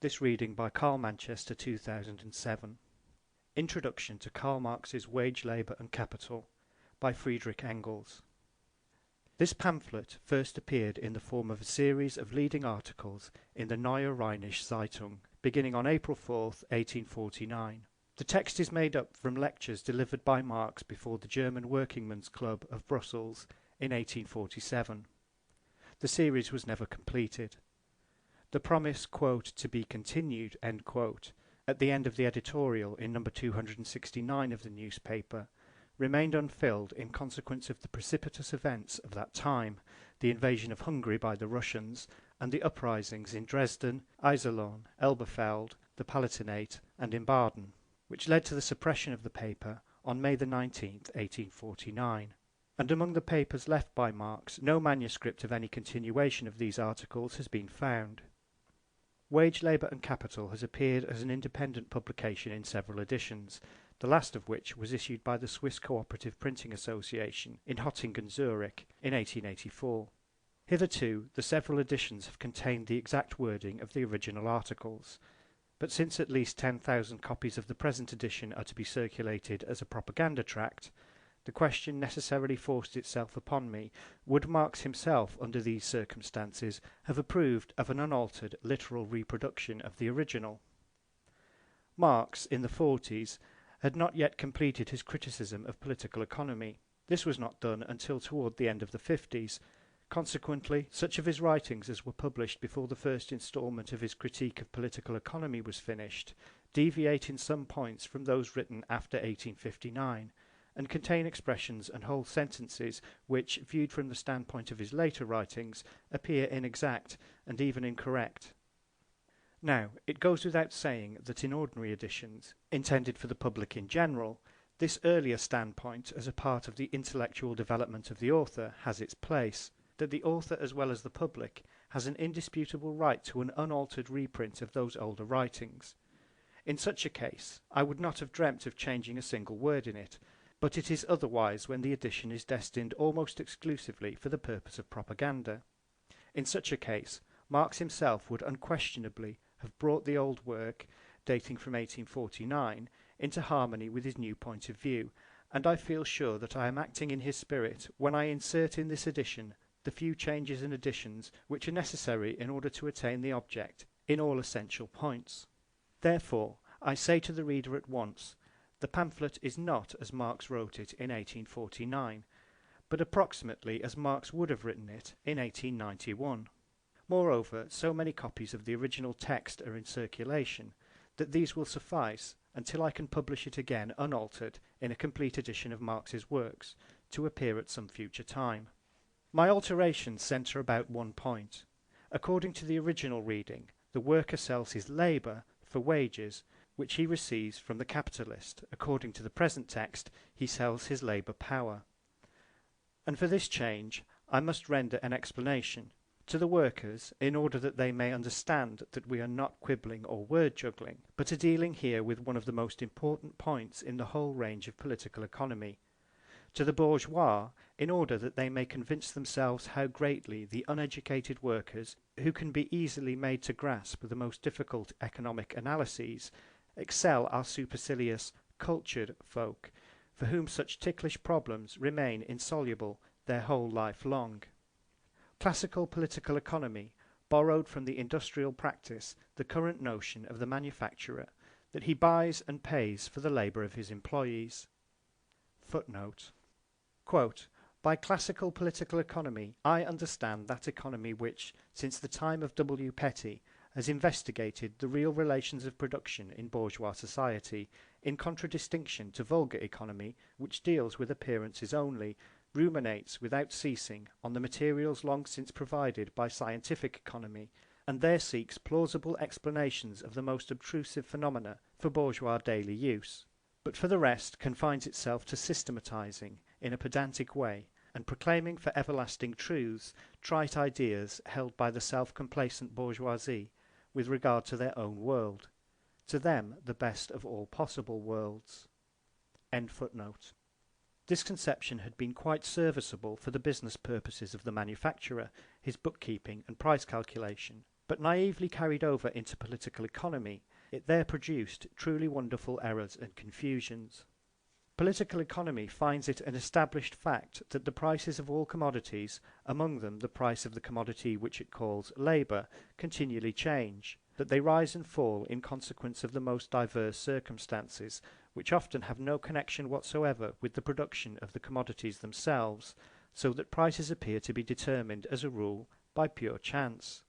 This reading by Karl Manchester 2007. Introduction to Karl Marx's Wage, Labour and Capital by Friedrich Engels. This pamphlet first appeared in the form of a series of leading articles in the Neue Rheinische Zeitung, beginning on April 4, 1849. The text is made up from lectures delivered by Marx before the German Workingmen's Club of Brussels in 1847. The series was never completed. The promise, quote, to be continued, end quote, at the end of the editorial in number 269 of the newspaper, remained unfilled in consequence of the precipitous events of that time, the invasion of Hungary by the Russians, and the uprisings in Dresden, Iserlohn, Elberfeld, the Palatinate, and in Baden, which led to the suppression of the paper on May the 19th, 1849. And among the papers left by Marx, no manuscript of any continuation of these articles has been found. Wage, Labour and Capital has appeared as an independent publication in several editions, the last of which was issued by the Swiss Cooperative Printing Association in Hottingen, Zurich, in 1884. Hitherto, the several editions have contained the exact wording of the original articles, but since at least 10,000 copies of the present edition are to be circulated as a propaganda tract, the question necessarily forced itself upon me, would Marx himself, under these circumstances, have approved of an unaltered literal reproduction of the original? Marx, in the 40s, had not yet completed his criticism of political economy. This was not done until toward the end of the 50s. Consequently, such of his writings as were published before the first instalment of his critique of political economy was finished deviate in some points from those written after 1859, and contain expressions and whole sentences which, viewed from the standpoint of his later writings, appear inexact and even incorrect. Now, it goes without saying that in ordinary editions, intended for the public in general, this earlier standpoint as a part of the intellectual development of the author has its place, that the author as well as the public has an indisputable right to an unaltered reprint of those older writings. In such a case, I would not have dreamt of changing a single word in it, but it is otherwise when the edition is destined almost exclusively for the purpose of propaganda. In such a case, Marx himself would unquestionably have brought the old work, dating from 1849, into harmony with his new point of view, and I feel sure that I am acting in his spirit when I insert in this edition the few changes and additions which are necessary in order to attain the object in all essential points. Therefore, I say to the reader at once, the pamphlet is not as Marx wrote it in 1849, but approximately as Marx would have written it in 1891. Moreover, so many copies of the original text are in circulation that these will suffice until I can publish it again unaltered in a complete edition of Marx's works, to appear at some future time. My alterations centre about one point. According to the original reading, the worker sells his labour for wages, which he receives from the capitalist. According to the present text, he sells his labour power. And for this change I must render an explanation to the workers, in order that they may understand that we are not quibbling or word juggling, but are dealing here with one of the most important points in the whole range of political economy. To the bourgeois, in order that they may convince themselves how greatly the uneducated workers, who can be easily made to grasp the most difficult economic analyses, excel our supercilious, cultured folk, for whom such ticklish problems remain insoluble their whole life long. Classical political economy borrowed from the industrial practice the current notion of the manufacturer that he buys and pays for the labour of his employees. Footnote. Quote, by classical political economy I understand that economy which, since the time of W. Petty, has investigated the real relations of production in bourgeois society, in contradistinction to vulgar economy, which deals with appearances only, ruminates without ceasing on the materials long since provided by scientific economy, and there seeks plausible explanations of the most obtrusive phenomena for bourgeois daily use, but for the rest confines itself to systematizing in a pedantic way, and proclaiming for everlasting truths trite ideas held by the self-complacent bourgeoisie with regard to their own world, to them the best of all possible worlds. End footnote. This conception had been quite serviceable for the business purposes of the manufacturer, his bookkeeping and price calculation. but naively carried over into political economy, it there produced truly wonderful errors and confusions. Political economy finds it an established fact that the prices of all commodities, among them the price of the commodity which it calls labour, continually change, that they rise and fall in consequence of the most diverse circumstances, which often have no connection whatsoever with the production of the commodities themselves, so that prices appear to be determined as a rule by pure chance.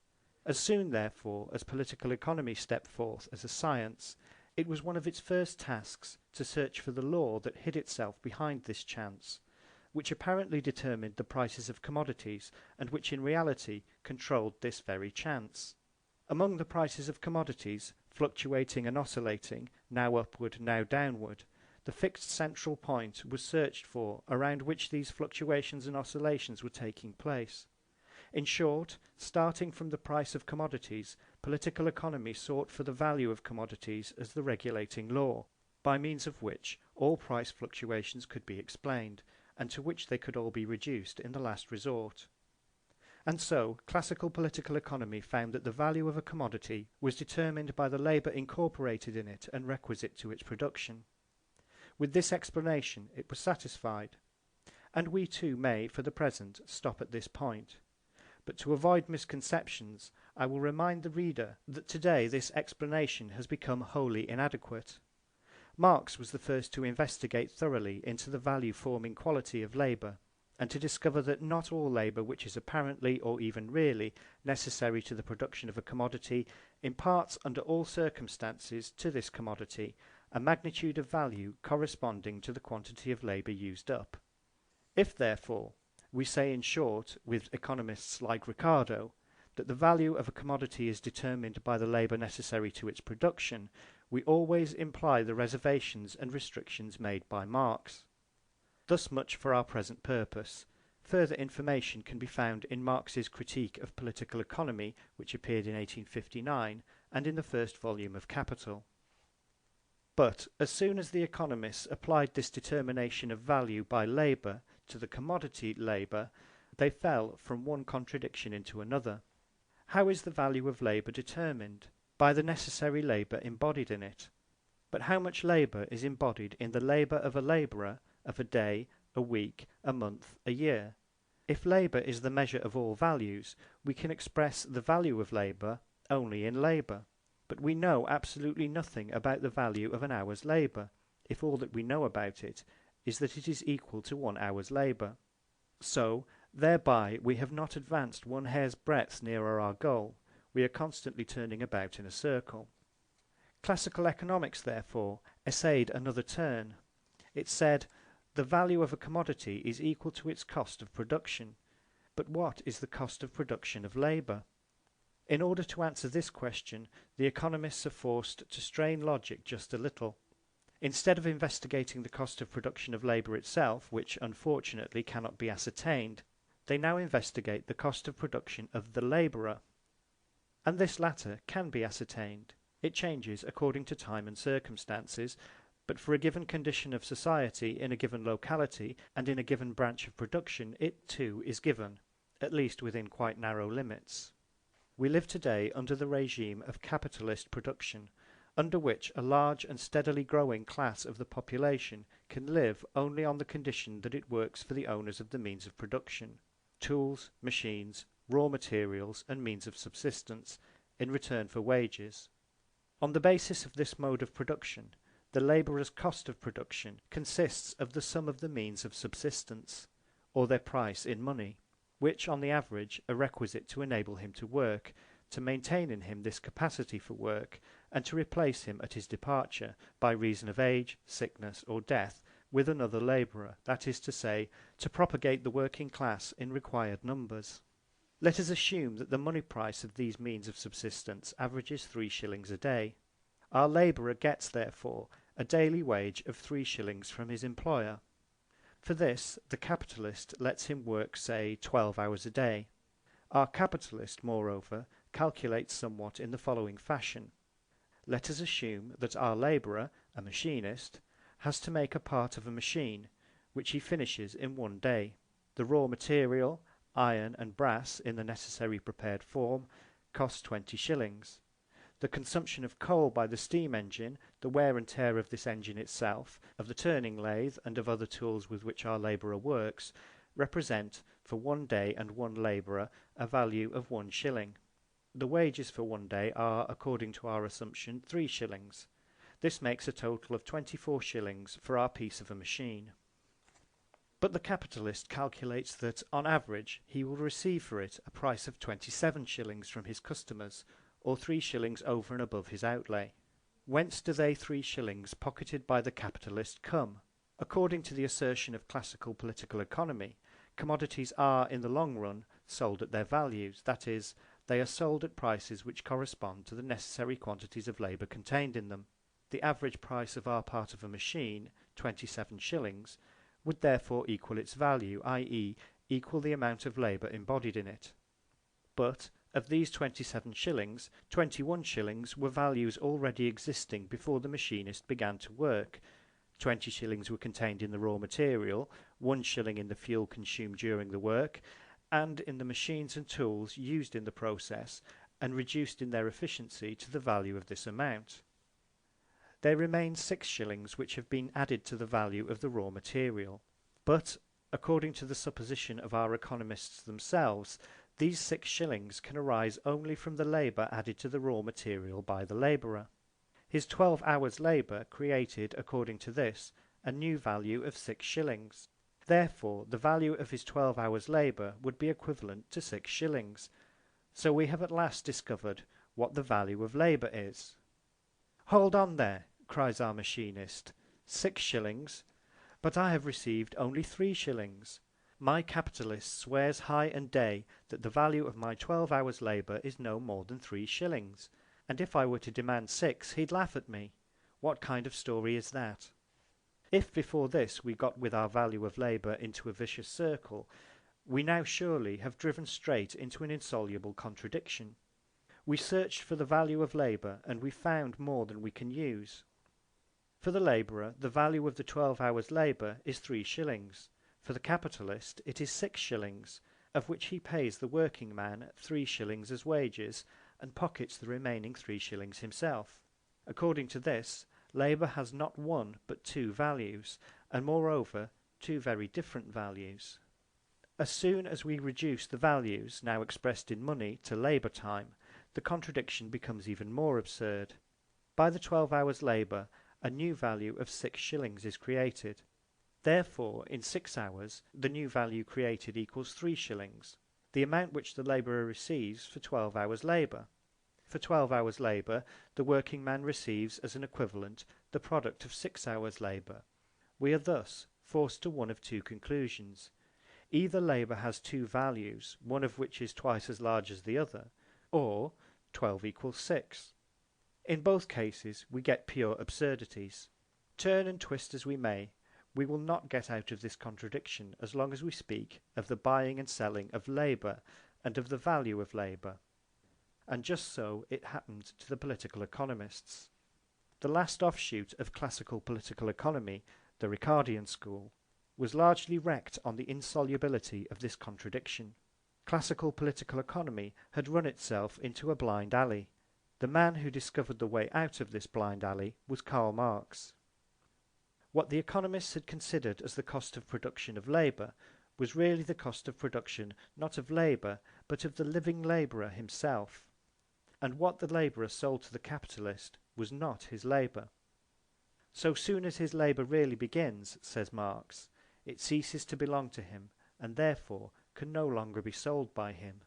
As soon, therefore, as political economy stepped forth as a science, it was one of its first tasks to search for the law that hid itself behind this chance, which apparently determined the prices of commodities, and which in reality controlled this very chance. Among the prices of commodities, fluctuating and oscillating, now upward, now downward, the fixed central point was searched for around which these fluctuations and oscillations were taking place. In short, starting from the price of commodities, political economy sought for the value of commodities as the regulating law, by means of which all price fluctuations could be explained, and to which they could all be reduced in the last resort. And so, classical political economy found that the value of a commodity was determined by the labour incorporated in it and requisite to its production. With this explanation it was satisfied, and we too may, for the present, stop at this point. But to avoid misconceptions, I will remind the reader that today this explanation has become wholly inadequate. Marx was the first to investigate thoroughly into the value-forming quality of labour, and to discover that not all labour which is apparently or even really necessary to the production of a commodity imparts under all circumstances to this commodity a magnitude of value corresponding to the quantity of labour used up. If, therefore, we say in short, with economists like Ricardo, that the value of a commodity is determined by the labour necessary to its production, we always imply the reservations and restrictions made by Marx. Thus much for our present purpose. Further information can be found in Marx's Critique of Political Economy, which appeared in 1859, and in the first volume of Capital. But as soon as the economists applied this determination of value by labour to the commodity labour, they fell from one contradiction into another. How is the value of labour determined? By the necessary labour embodied in it. But how much labour is embodied in the labour of a labourer of a day, a week, a month, a year? If labour is the measure of all values, we can express the value of labour only in labour. But we know absolutely nothing about the value of an hour's labour, if all that we know about it is that it is equal to 1 hour's labour. So, thereby we have not advanced one hair's breadth nearer our goal. We are constantly turning about in a circle. Classical economics, therefore, essayed another turn. It said, the value of a commodity is equal to its cost of production. But what is the cost of production of labour? In order to answer this question, the economists are forced to strain logic just a little. Instead of investigating the cost of production of labour itself, which unfortunately cannot be ascertained, they now investigate the cost of production of the labourer. And this latter can be ascertained. It changes according to time and circumstances, but for a given condition of society in a given locality and in a given branch of production, it too is given, at least within quite narrow limits. We live today under the regime of capitalist production, under which a large and steadily growing class of the population can live only on the condition that it works for the owners of the means of production, tools, machines, raw materials and means of subsistence, in return for wages. On the basis of this mode of production, the labourer's cost of production consists of the sum of the means of subsistence, or their price in money, which on the average are requisite to enable him to work, to maintain in him this capacity for work, and to replace him at his departure, by reason of age, sickness, or death, with another labourer, that is to say, to propagate the working class in required numbers. Let us assume that the money price of these means of subsistence averages 3 shillings a day. Our labourer gets, therefore, a daily wage of 3 shillings from his employer. For this, the capitalist lets him work, say, 12 hours a day. Our capitalist, moreover, calculates somewhat in the following fashion. Let us assume that our labourer, a machinist, has to make a part of a machine, which he finishes in 1 day. The raw material, iron and brass in the necessary prepared form, costs 20 shillings. The consumption of coal by the steam engine, the wear and tear of this engine itself, of the turning lathe, and of other tools with which our labourer works, represent for 1 day and 1 labourer a value of 1 shilling. The wages for 1 day are, according to our assumption, 3 shillings. This makes a total of 24 shillings for our piece of a machine. But the capitalist calculates that, on average, he will receive for it a price of 27 shillings from his customers, or 3 shillings over and above his outlay. Whence do they 3 shillings pocketed by the capitalist come? According to the assertion of classical political economy, commodities are, in the long run, sold at their values, that is, they are sold at prices which correspond to the necessary quantities of labour contained in them. The average price of our part of a machine, 27 shillings, would therefore equal its value, i.e. equal the amount of labour embodied in it. But, of these 27 shillings, 21 shillings were values already existing before the machinist began to work. 20 shillings were contained in the raw material, 1 shilling in the fuel consumed during the work, and in the machines and tools used in the process, and reduced in their efficiency to the value of this amount. There remain 6 shillings which have been added to the value of the raw material. But, according to the supposition of our economists themselves, these 6 shillings can arise only from the labour added to the raw material by the labourer. His 12 hours' labour created, according to this, a new value of 6 shillings. Therefore, the value of his 12 hours' labour would be equivalent to 6 shillings. So we have at last discovered what the value of labour is. "Hold on there," cries our machinist, 6 shillings? But I have received only 3 shillings. My capitalist swears high and day that the value of my 12 hours' labour is no more than 3 shillings, and if I were to demand 6, he'd laugh at me. What kind of story is that? If before this we got with our value of labour into a vicious circle, we now surely have driven straight into an insoluble contradiction. We searched for the value of labour, and we found more than we can use. For the labourer, the value of the 12 hours' labour is 3 shillings. For the capitalist, it is 6 shillings, of which he pays the working man 3 shillings as wages, and pockets the remaining 3 shillings himself. According to this, labour has not 1 but 2 values, and moreover 2 very different values. As soon as we reduce the values, now expressed in money, to labour time, the contradiction becomes even more absurd. By the 12 hours' labour, a new value of 6 shillings is created. Therefore, in 6 hours, the new value created equals 3 shillings, the amount which the labourer receives for 12 hours' labour. For 12 hours' labour, the working man receives as an equivalent the product of 6 hours' labour. We are thus forced to one of 2 conclusions. Either labour has 2 values, one of which is twice as large as the other, or 12 equals 6. In both cases we get pure absurdities. Turn and twist as we may, we will not get out of this contradiction as long as we speak of the buying and selling of labour and of the value of labour. And just so it happened to the political economists. The last offshoot of classical political economy, the Ricardian school, was largely wrecked on the insolubility of this contradiction. Classical political economy had run itself into a blind alley. The man who discovered the way out of this blind alley was Karl Marx. What the economists had considered as the cost of production of labour was really the cost of production not of labour but of the living labourer himself. And what the labourer sold to the capitalist was not his labour. So soon as his labour really begins, says Marx, it ceases to belong to him, and therefore can no longer be sold by him.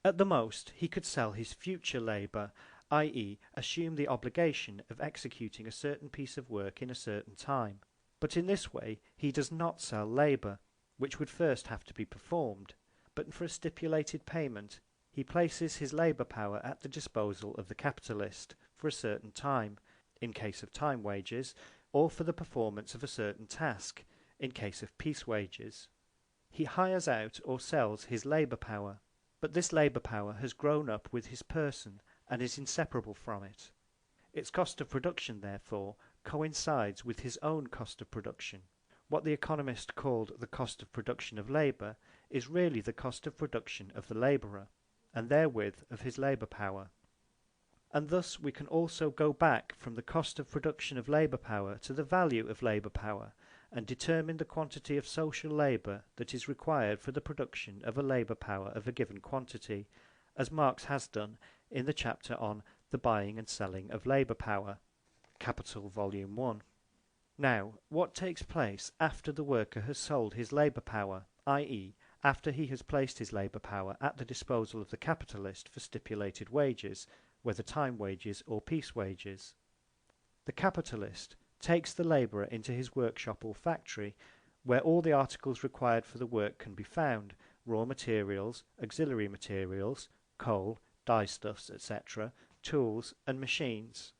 At the most, he could sell his future labour, i.e. assume the obligation of executing a certain piece of work in a certain time. But in this way he does not sell labour, which would first have to be performed, but for a stipulated payment he places his labour power at the disposal of the capitalist for a certain time, in case of time wages, or for the performance of a certain task, in case of piece wages. He hires out or sells his labour power, but this labour power has grown up with his person and is inseparable from it. Its cost of production, therefore, coincides with his own cost of production. What the economist called the cost of production of labour is really the cost of production of the labourer. and therewith of his labour power. And thus we can also go back from the cost of production of labour power to the value of labour power, and determine the quantity of social labour that is required for the production of a labour power of a given quantity, as Marx has done in the chapter on the buying and selling of labour power, Capital Volume 1. Now, what takes place after the worker has sold his labour power, i.e. after he has placed his labour power at the disposal of the capitalist for stipulated wages, whether time wages or piece wages? The capitalist takes the labourer into his workshop or factory, where all the articles required for the work can be found, raw materials, auxiliary materials, coal, dyestuffs, etc., tools and machines.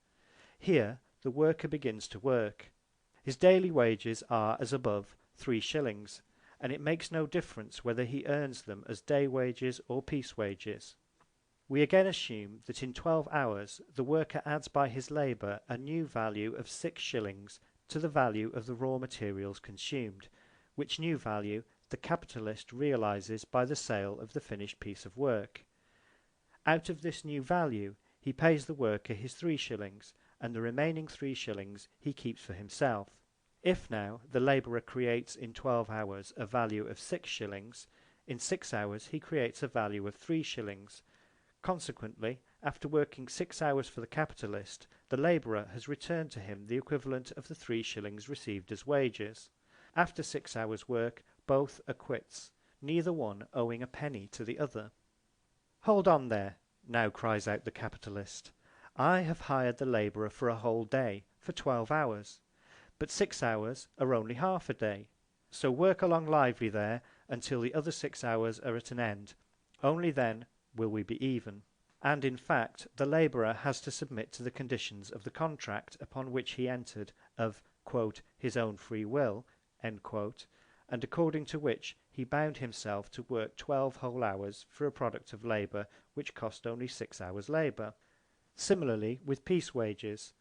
Here the worker begins to work. His daily wages are, as above, 3 shillings, and it makes no difference whether he earns them as day wages or piece wages. We again assume that in 12 hours the worker adds by his labour a new value of 6 shillings to the value of the raw materials consumed, which new value the capitalist realises by the sale of the finished piece of work. Out of this new value he pays the worker his 3 shillings, and the remaining 3 shillings he keeps for himself. If now the labourer creates in 12 hours a value of 6 shillings, in 6 hours he creates a value of 3 shillings. Consequently, after working 6 hours for the capitalist, the labourer has returned to him the equivalent of the 3 shillings received as wages. After 6 hours' work, both are quits, neither one owing a penny to the other. Hold on there, now cries out the capitalist. I have hired the labourer for a whole day, for 12 hours. But 6 hours are only half a day. So work along lively there until the other 6 hours are at an end. Only then will we be even. And in fact the labourer has to submit to the conditions of the contract upon which he entered of quote, his own free will, end quote, and according to which he bound himself to work 12 whole hours for a product of labour which cost only 6 hours labour. Similarly with piece wages.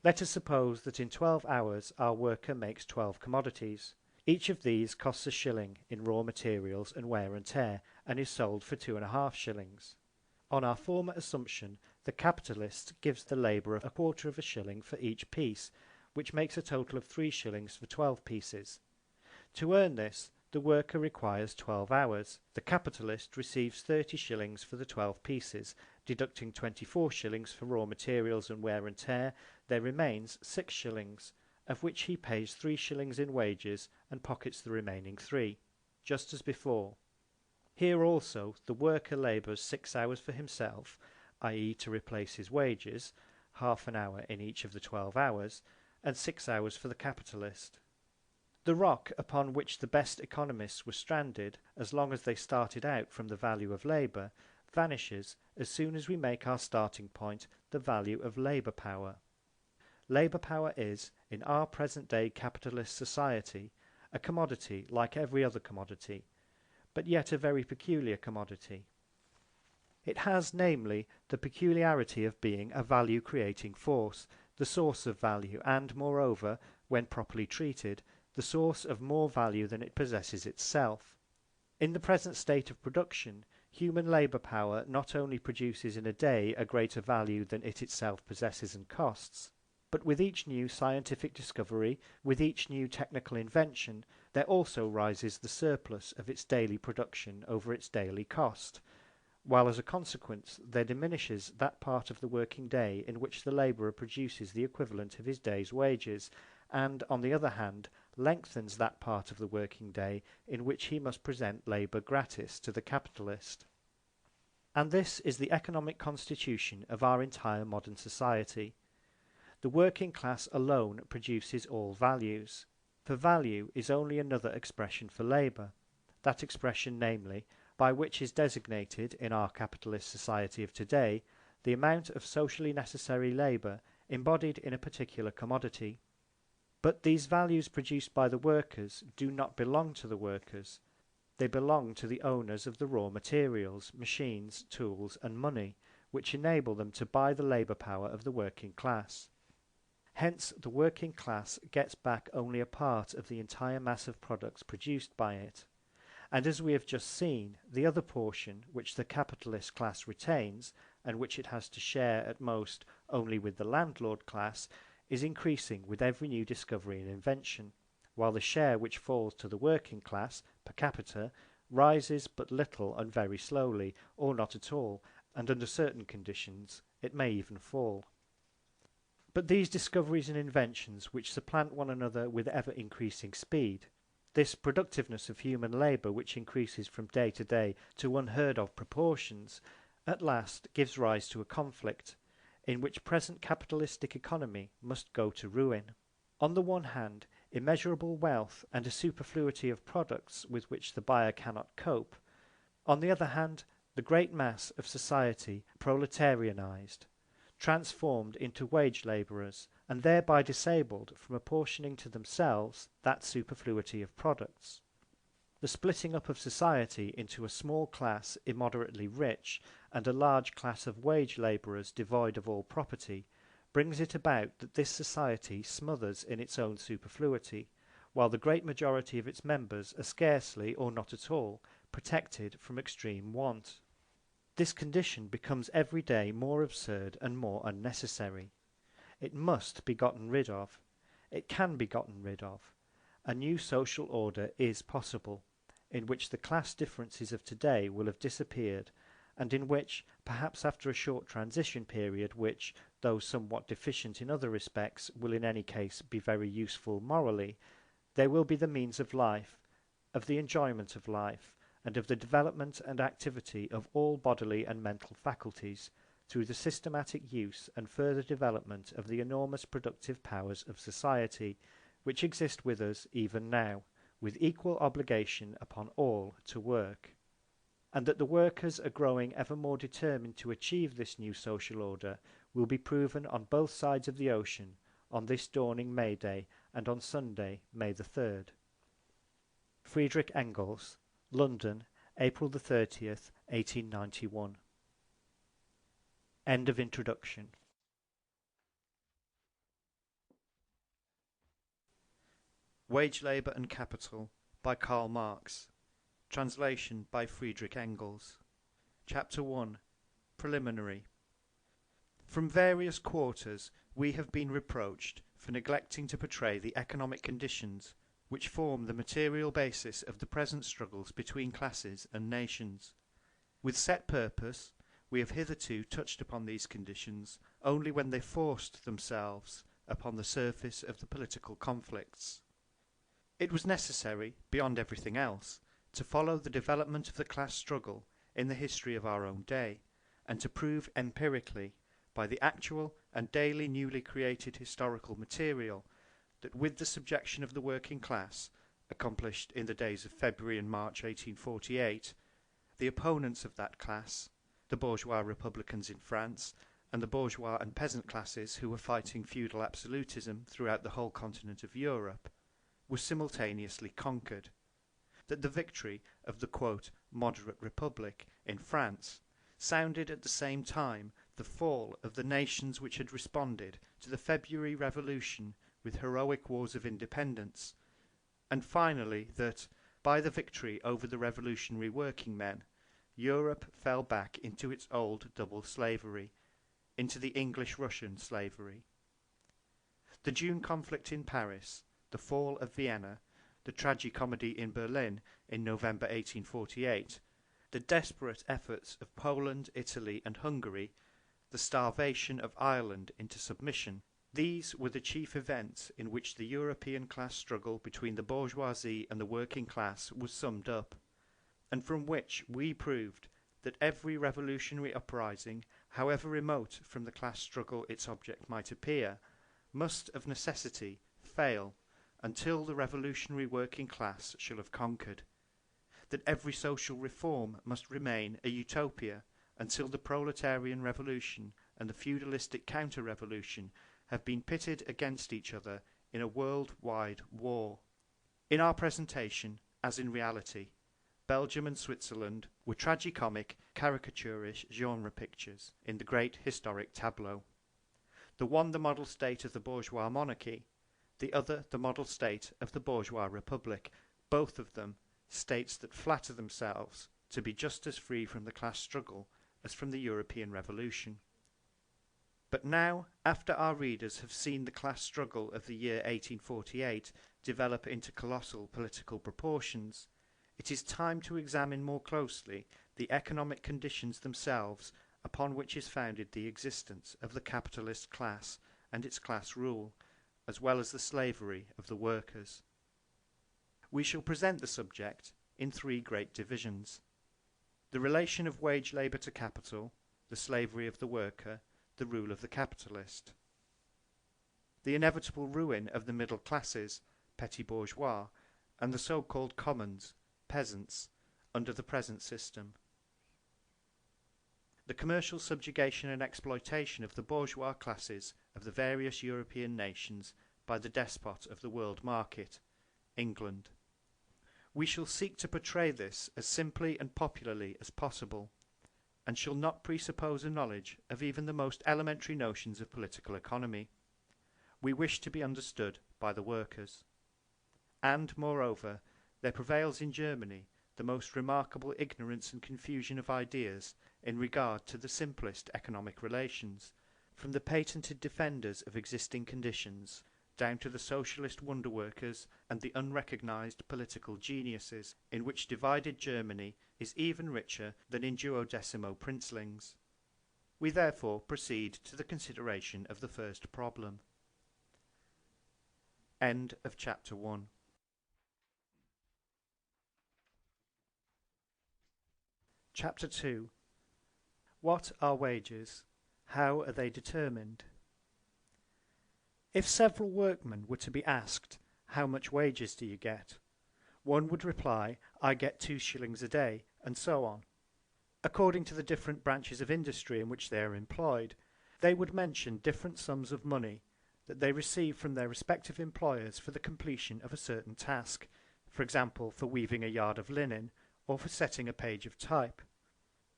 Let us suppose that in 12 hours our worker makes 12 commodities. Each of these costs a shilling in raw materials and wear and tear, and is sold for 2.5 shillings. On our former assumption, the capitalist gives the labourer a quarter of a shilling for each piece, which makes a total of 3 shillings for 12 pieces. To earn this, the worker requires 12 hours. The capitalist receives 30 shillings for the 12 pieces, deducting 24 shillings for raw materials and wear and tear. There remains 6 shillings, of which he pays 3 shillings in wages and pockets the remaining 3, just as before. Here also the worker labours 6 hours for himself, i.e. to replace his wages, half an hour in each of the 12 hours, and 6 hours for the capitalist. The rock upon which the best economists were stranded, as long as they started out from the value of labour, vanishes as soon as we make our starting point the value of labour power. Labour power is, in our present-day capitalist society, a commodity like every other commodity, but yet a very peculiar commodity. It has, namely, the peculiarity of being a value-creating force, the source of value, and, moreover, when properly treated, the source of more value than it possesses itself. In the present state of production, human labour power not only produces in a day a greater value than it itself possesses and costs, but with each new scientific discovery, with each new technical invention, there also rises the surplus of its daily production over its daily cost, while as a consequence there diminishes that part of the working day in which the labourer produces the equivalent of his day's wages, and, on the other hand, lengthens that part of the working day in which he must present labour gratis to the capitalist. And this is the economic constitution of our entire modern society. The working class alone produces all values, for value is only another expression for labour, that expression, namely, by which is designated, in our capitalist society of today, the amount of socially necessary labour embodied in a particular commodity. But these values produced by the workers do not belong to the workers. They belong to the owners of the raw materials, machines, tools, and money, which enable them to buy the labour power of the working class. Hence the working class gets back only a part of the entire mass of products produced by it, And as we have just seen, the other portion which the capitalist class retains, and which it has to share at most only with the landlord class, is increasing with every new discovery and invention, while the share which falls to the working class per capita rises but little and very slowly, or not at all, and under certain conditions it may even fall. But these discoveries and inventions which supplant one another with ever increasing speed, this productiveness of human labour which increases from day to day to unheard of proportions, at last gives rise to a conflict, in which present capitalistic economy must go to ruin. On the one hand, immeasurable wealth and a superfluity of products with which the buyer cannot cope. On the other hand, the great mass of society proletarianized, transformed into wage labourers, and thereby disabled from apportioning to themselves that superfluity of products. The splitting up of society into a small class immoderately rich and a large class of wage labourers devoid of all property brings it about that this society smothers in its own superfluity, while the great majority of its members are scarcely or not at all protected from extreme want. This condition becomes every day more absurd and more unnecessary. It must be gotten rid of. It can be gotten rid of. A new social order is possible, in which the class differences of today will have disappeared, and in which, perhaps after a short transition period which, though somewhat deficient in other respects, will in any case be very useful morally, there will be the means of life, of the enjoyment of life, and of the development and activity of all bodily and mental faculties, through the systematic use and further development of the enormous productive powers of society, which exist with us even now, with equal obligation upon all to work. And that the workers are growing ever more determined to achieve this new social order will be proven on both sides of the ocean on this dawning May Day and on Sunday, May the 3rd. Friedrich Engels, London, April the 30th, 1891. End of introduction. Wage Labour and Capital by Karl Marx. Translation by Friedrich Engels. Chapter 1. Preliminary. From various quarters we have been reproached for neglecting to portray the economic conditions which form the material basis of the present struggles between classes and nations. With set purpose, we have hitherto touched upon these conditions only when they forced themselves upon the surface of the political conflicts. It was necessary, beyond everything else, to follow the development of the class struggle in the history of our own day, and to prove empirically, by the actual and daily newly created historical material, that with the subjection of the working class, accomplished in the days of February and March 1848, the opponents of that class, the bourgeois republicans in France, and the bourgeois and peasant classes who were fighting feudal absolutism throughout the whole continent of Europe, were simultaneously conquered, that the victory of the quote, moderate republic in France sounded at the same time the fall of the nations which had responded to the February Revolution with heroic wars of independence, and finally that, by the victory over the revolutionary working men, Europe fell back into its old double slavery, into the English-Russian slavery. The June conflict in Paris, the fall of Vienna, the tragicomedy in Berlin in November 1848, the desperate efforts of Poland, Italy and Hungary, the starvation of Ireland into submission, these were the chief events in which the European class struggle between the bourgeoisie and the working class was summed up, and from which we proved that every revolutionary uprising, however remote from the class struggle its object might appear, must of necessity fail until the revolutionary working class shall have conquered, that every social reform must remain a utopia until the proletarian revolution and the feudalistic counter-revolution have been pitted against each other in a world-wide war. In our presentation, as in reality, Belgium and Switzerland were tragicomic, caricaturish genre pictures in the great historic tableau. The one the model state of the bourgeois monarchy, the other the model state of the bourgeois republic, both of them states that flatter themselves to be just as free from the class struggle as from the European Revolution. But now, after our readers have seen the class struggle of the year 1848 develop into colossal political proportions, it is time to examine more closely the economic conditions themselves upon which is founded the existence of the capitalist class and its class rule, as well as the slavery of the workers. We shall present the subject in three great divisions: the relation of wage labour to capital, the slavery of the worker, the rule of the capitalist. The inevitable ruin of the middle classes, petty bourgeois, and the so-called commons, peasants, under the present system. The commercial subjugation and exploitation of the bourgeois classes of the various European nations by the despot of the world market, England. We shall seek to portray this as simply and popularly as possible, and shall not presuppose a knowledge of even the most elementary notions of political economy. We wish to be understood by the workers. And, moreover, there prevails in Germany the most remarkable ignorance and confusion of ideas in regard to the simplest economic relations, from the patented defenders of existing conditions down to the socialist wonder-workers and the unrecognised political geniuses, in which divided Germany is even richer than in duodecimo princelings. We therefore proceed to the consideration of the first problem. End of chapter 1. Chapter 2. What are wages? How are they determined? If several workmen were to be asked, how much wages do you get? One would reply, I get 2 shillings a day, and so on. According to the different branches of industry in which they are employed, they would mention different sums of money that they receive from their respective employers for the completion of a certain task, for example, for weaving a yard of linen, or for setting a page of type.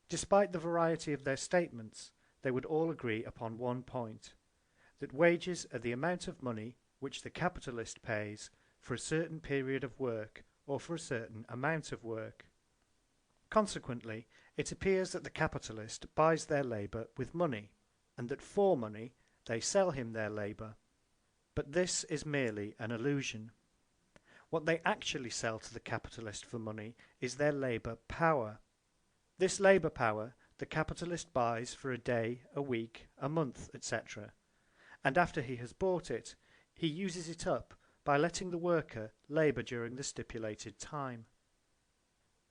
Despite the variety of their statements, they would all agree upon one point, that wages are the amount of money which the capitalist pays for a certain period of work or for a certain amount of work. Consequently, it appears that the capitalist buys their labour with money, and that for money they sell him their labour. But this is merely an illusion. What they actually sell to the capitalist for money is their labour power. This labour power the capitalist buys for a day, a week, a month, etc. And after he has bought it, he uses it up by letting the worker labour during the stipulated time.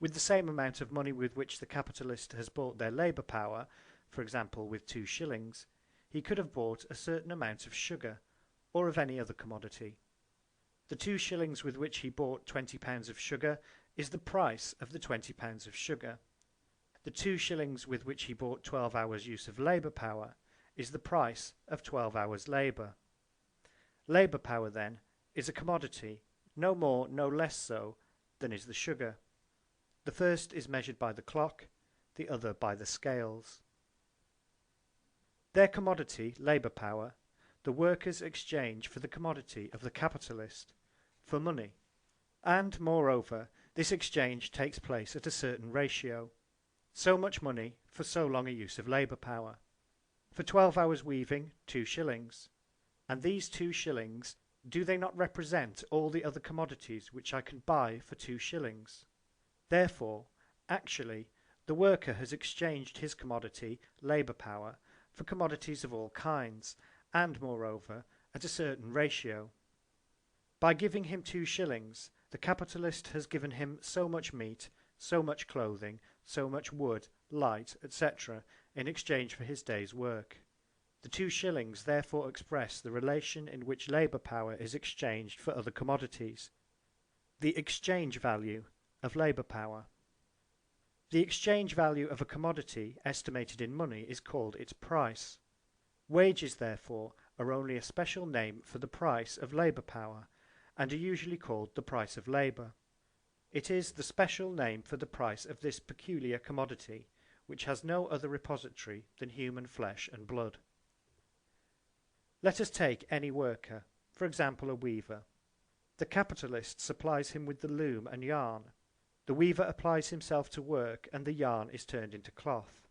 With the same amount of money with which the capitalist has bought their labour power, for example with 2 shillings, he could have bought a certain amount of sugar, or of any other commodity. The 2 shillings with which he bought 20 pounds of sugar is the price of the 20 pounds of sugar. The 2 shillings with which he bought 12 hours' use of labour power is the price of 12 hours' labour. Labour power, then, is a commodity, no more, no less so than is the sugar. The first is measured by the clock, the other by the scales. Their commodity, labour power, the workers exchange for the commodity of the capitalist, for money. And, moreover, this exchange takes place at a certain ratio. So much money for so long a use of labour power. For 12 hours weaving, 2 shillings. And these 2 shillings, do they not represent all the other commodities which I can buy for 2 shillings? Therefore, actually, the worker has exchanged his commodity, labour power, for commodities of all kinds, and, moreover, at a certain ratio. By giving him 2 shillings, the capitalist has given him so much meat, so much clothing, so much wood, light, etc., in exchange for his day's work. The 2 shillings therefore express the relation in which labour power is exchanged for other commodities. The exchange value of labour power. The exchange value of a commodity estimated in money is called its price. Wages, therefore, are only a special name for the price of labour power, and are usually called the price of labour. It is the special name for the price of this peculiar commodity, which has no other repository than human flesh and blood. Let us take any worker, for example a weaver. The capitalist supplies him with the loom and yarn. The weaver applies himself to work and the yarn is turned into cloth.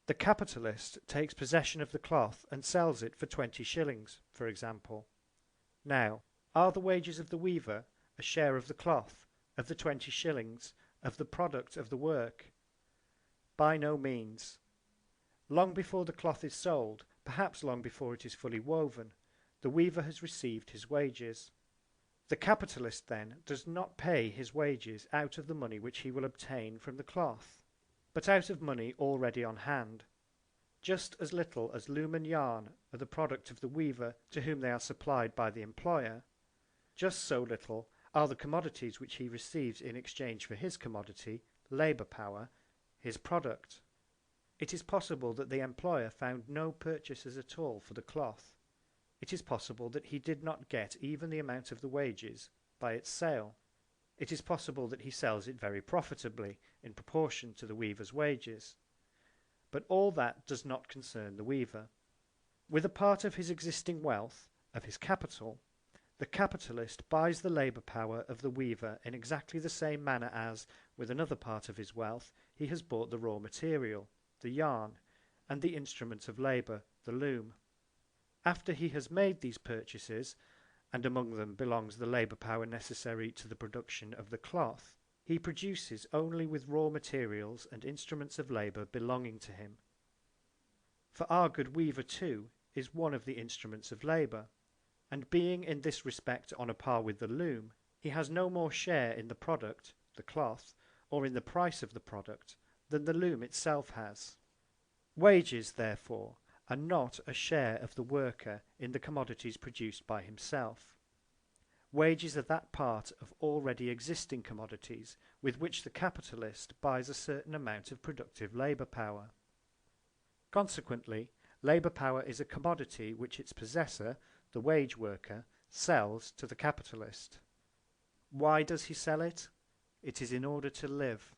The capitalist takes possession of the cloth and sells it for 20 shillings, for example. Now, are the wages of the weaver a share of the cloth, of the 20 shillings, of the product of the work? By no means. Long before the cloth is sold, perhaps long before it is fully woven, the weaver has received his wages. The capitalist, then, does not pay his wages out of the money which he will obtain from the cloth, but out of money already on hand. Just as little as loom and yarn are the product of the weaver to whom they are supplied by the employer, just so little are the commodities which he receives in exchange for his commodity, labour power, his product. It is possible that the employer found no purchasers at all for the cloth. It is possible that he did not get even the amount of the wages by its sale. It is possible that he sells it very profitably in proportion to the weaver's wages. But all that does not concern the weaver. With a part of his existing wealth, of his capital, the capitalist buys the labour power of the weaver in exactly the same manner as, with another part of his wealth, he has bought the raw material, the yarn, and the instrument of labour, the loom. After he has made these purchases, and among them belongs the labour power necessary to the production of the cloth, he produces only with raw materials and instruments of labour belonging to him. For our good weaver too is one of the instruments of labour, and being in this respect on a par with the loom, he has no more share in the product, the cloth, or in the price of the product, than the loom itself has. Wages, therefore, are not a share of the worker in the commodities produced by himself. Wages are that part of already existing commodities with which the capitalist buys a certain amount of productive labour power. Consequently, labour power is a commodity which its possessor, the wage worker, sells to the capitalist. Why does he sell it? It is in order to live.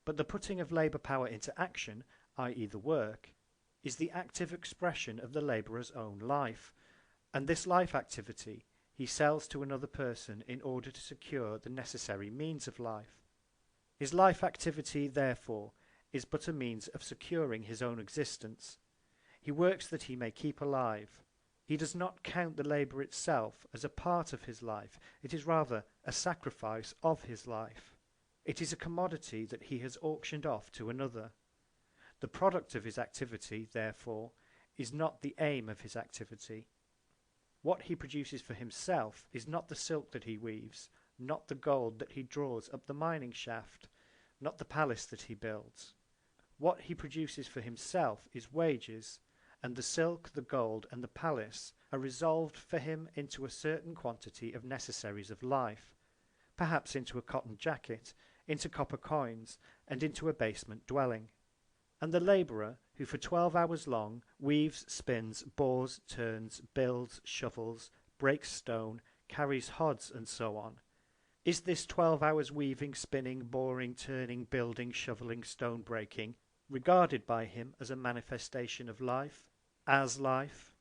But the putting of labour power into action, i.e. the work, is the active expression of the labourer's own life, and this life activity he sells to another person in order to secure the necessary means of life. His life activity, therefore, is but a means of securing his own existence. He works that he may keep alive. He does not count the labour itself as a part of his life, it is rather a sacrifice of his life. It is a commodity that he has auctioned off to another. The product of his activity, therefore, is not the aim of his activity. What he produces for himself is not the silk that he weaves, not the gold that he draws up the mining shaft, not the palace that he builds. What he produces for himself is wages, and the silk, the gold, and the palace are resolved for him into a certain quantity of necessaries of life, perhaps into a cotton jacket, into copper coins, and into a basement dwelling. And the labourer, who for 12 hours long weaves, spins, bores, turns, builds, shovels, breaks stone, carries hods, and so on, is this 12 hours weaving, spinning, boring, turning, building, shoveling, stone breaking regarded by him as a manifestation of life, as life?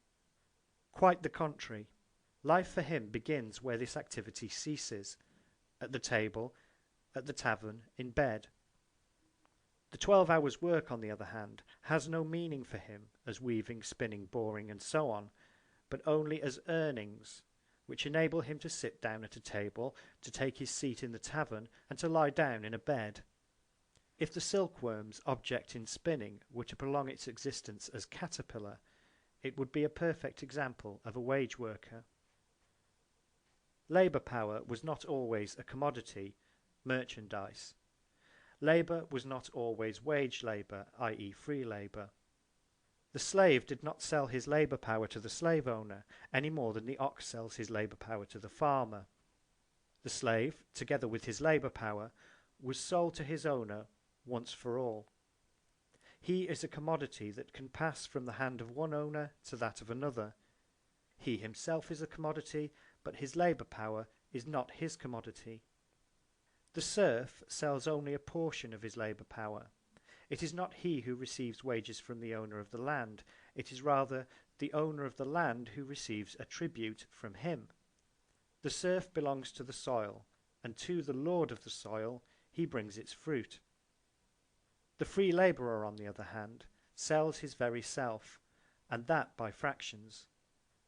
Quite the contrary. Life for him begins where this activity ceases, at the table, at the tavern, in bed. The 12 hours' work, on the other hand, has no meaning for him as weaving, spinning, boring, and so on, but only as earnings, which enable him to sit down at a table, to take his seat in the tavern, and to lie down in a bed. If the silkworm's object in spinning were to prolong its existence as caterpillar, it would be a perfect example of a wage worker. Labour power was not always a commodity, merchandise. Labour was not always wage labour, i.e. free labour. The slave did not sell his labour power to the slave owner any more than the ox sells his labour power to the farmer. The slave, together with his labour power, was sold to his owner once for all. He is a commodity that can pass from the hand of one owner to that of another. He himself is a commodity, but his labour power is not his commodity. The serf sells only a portion of his labour power. It is not he who receives wages from the owner of the land, it is rather the owner of the land who receives a tribute from him. The serf belongs to the soil, and to the lord of the soil he brings its fruit. The free labourer, on the other hand, sells his very self, and that by fractions.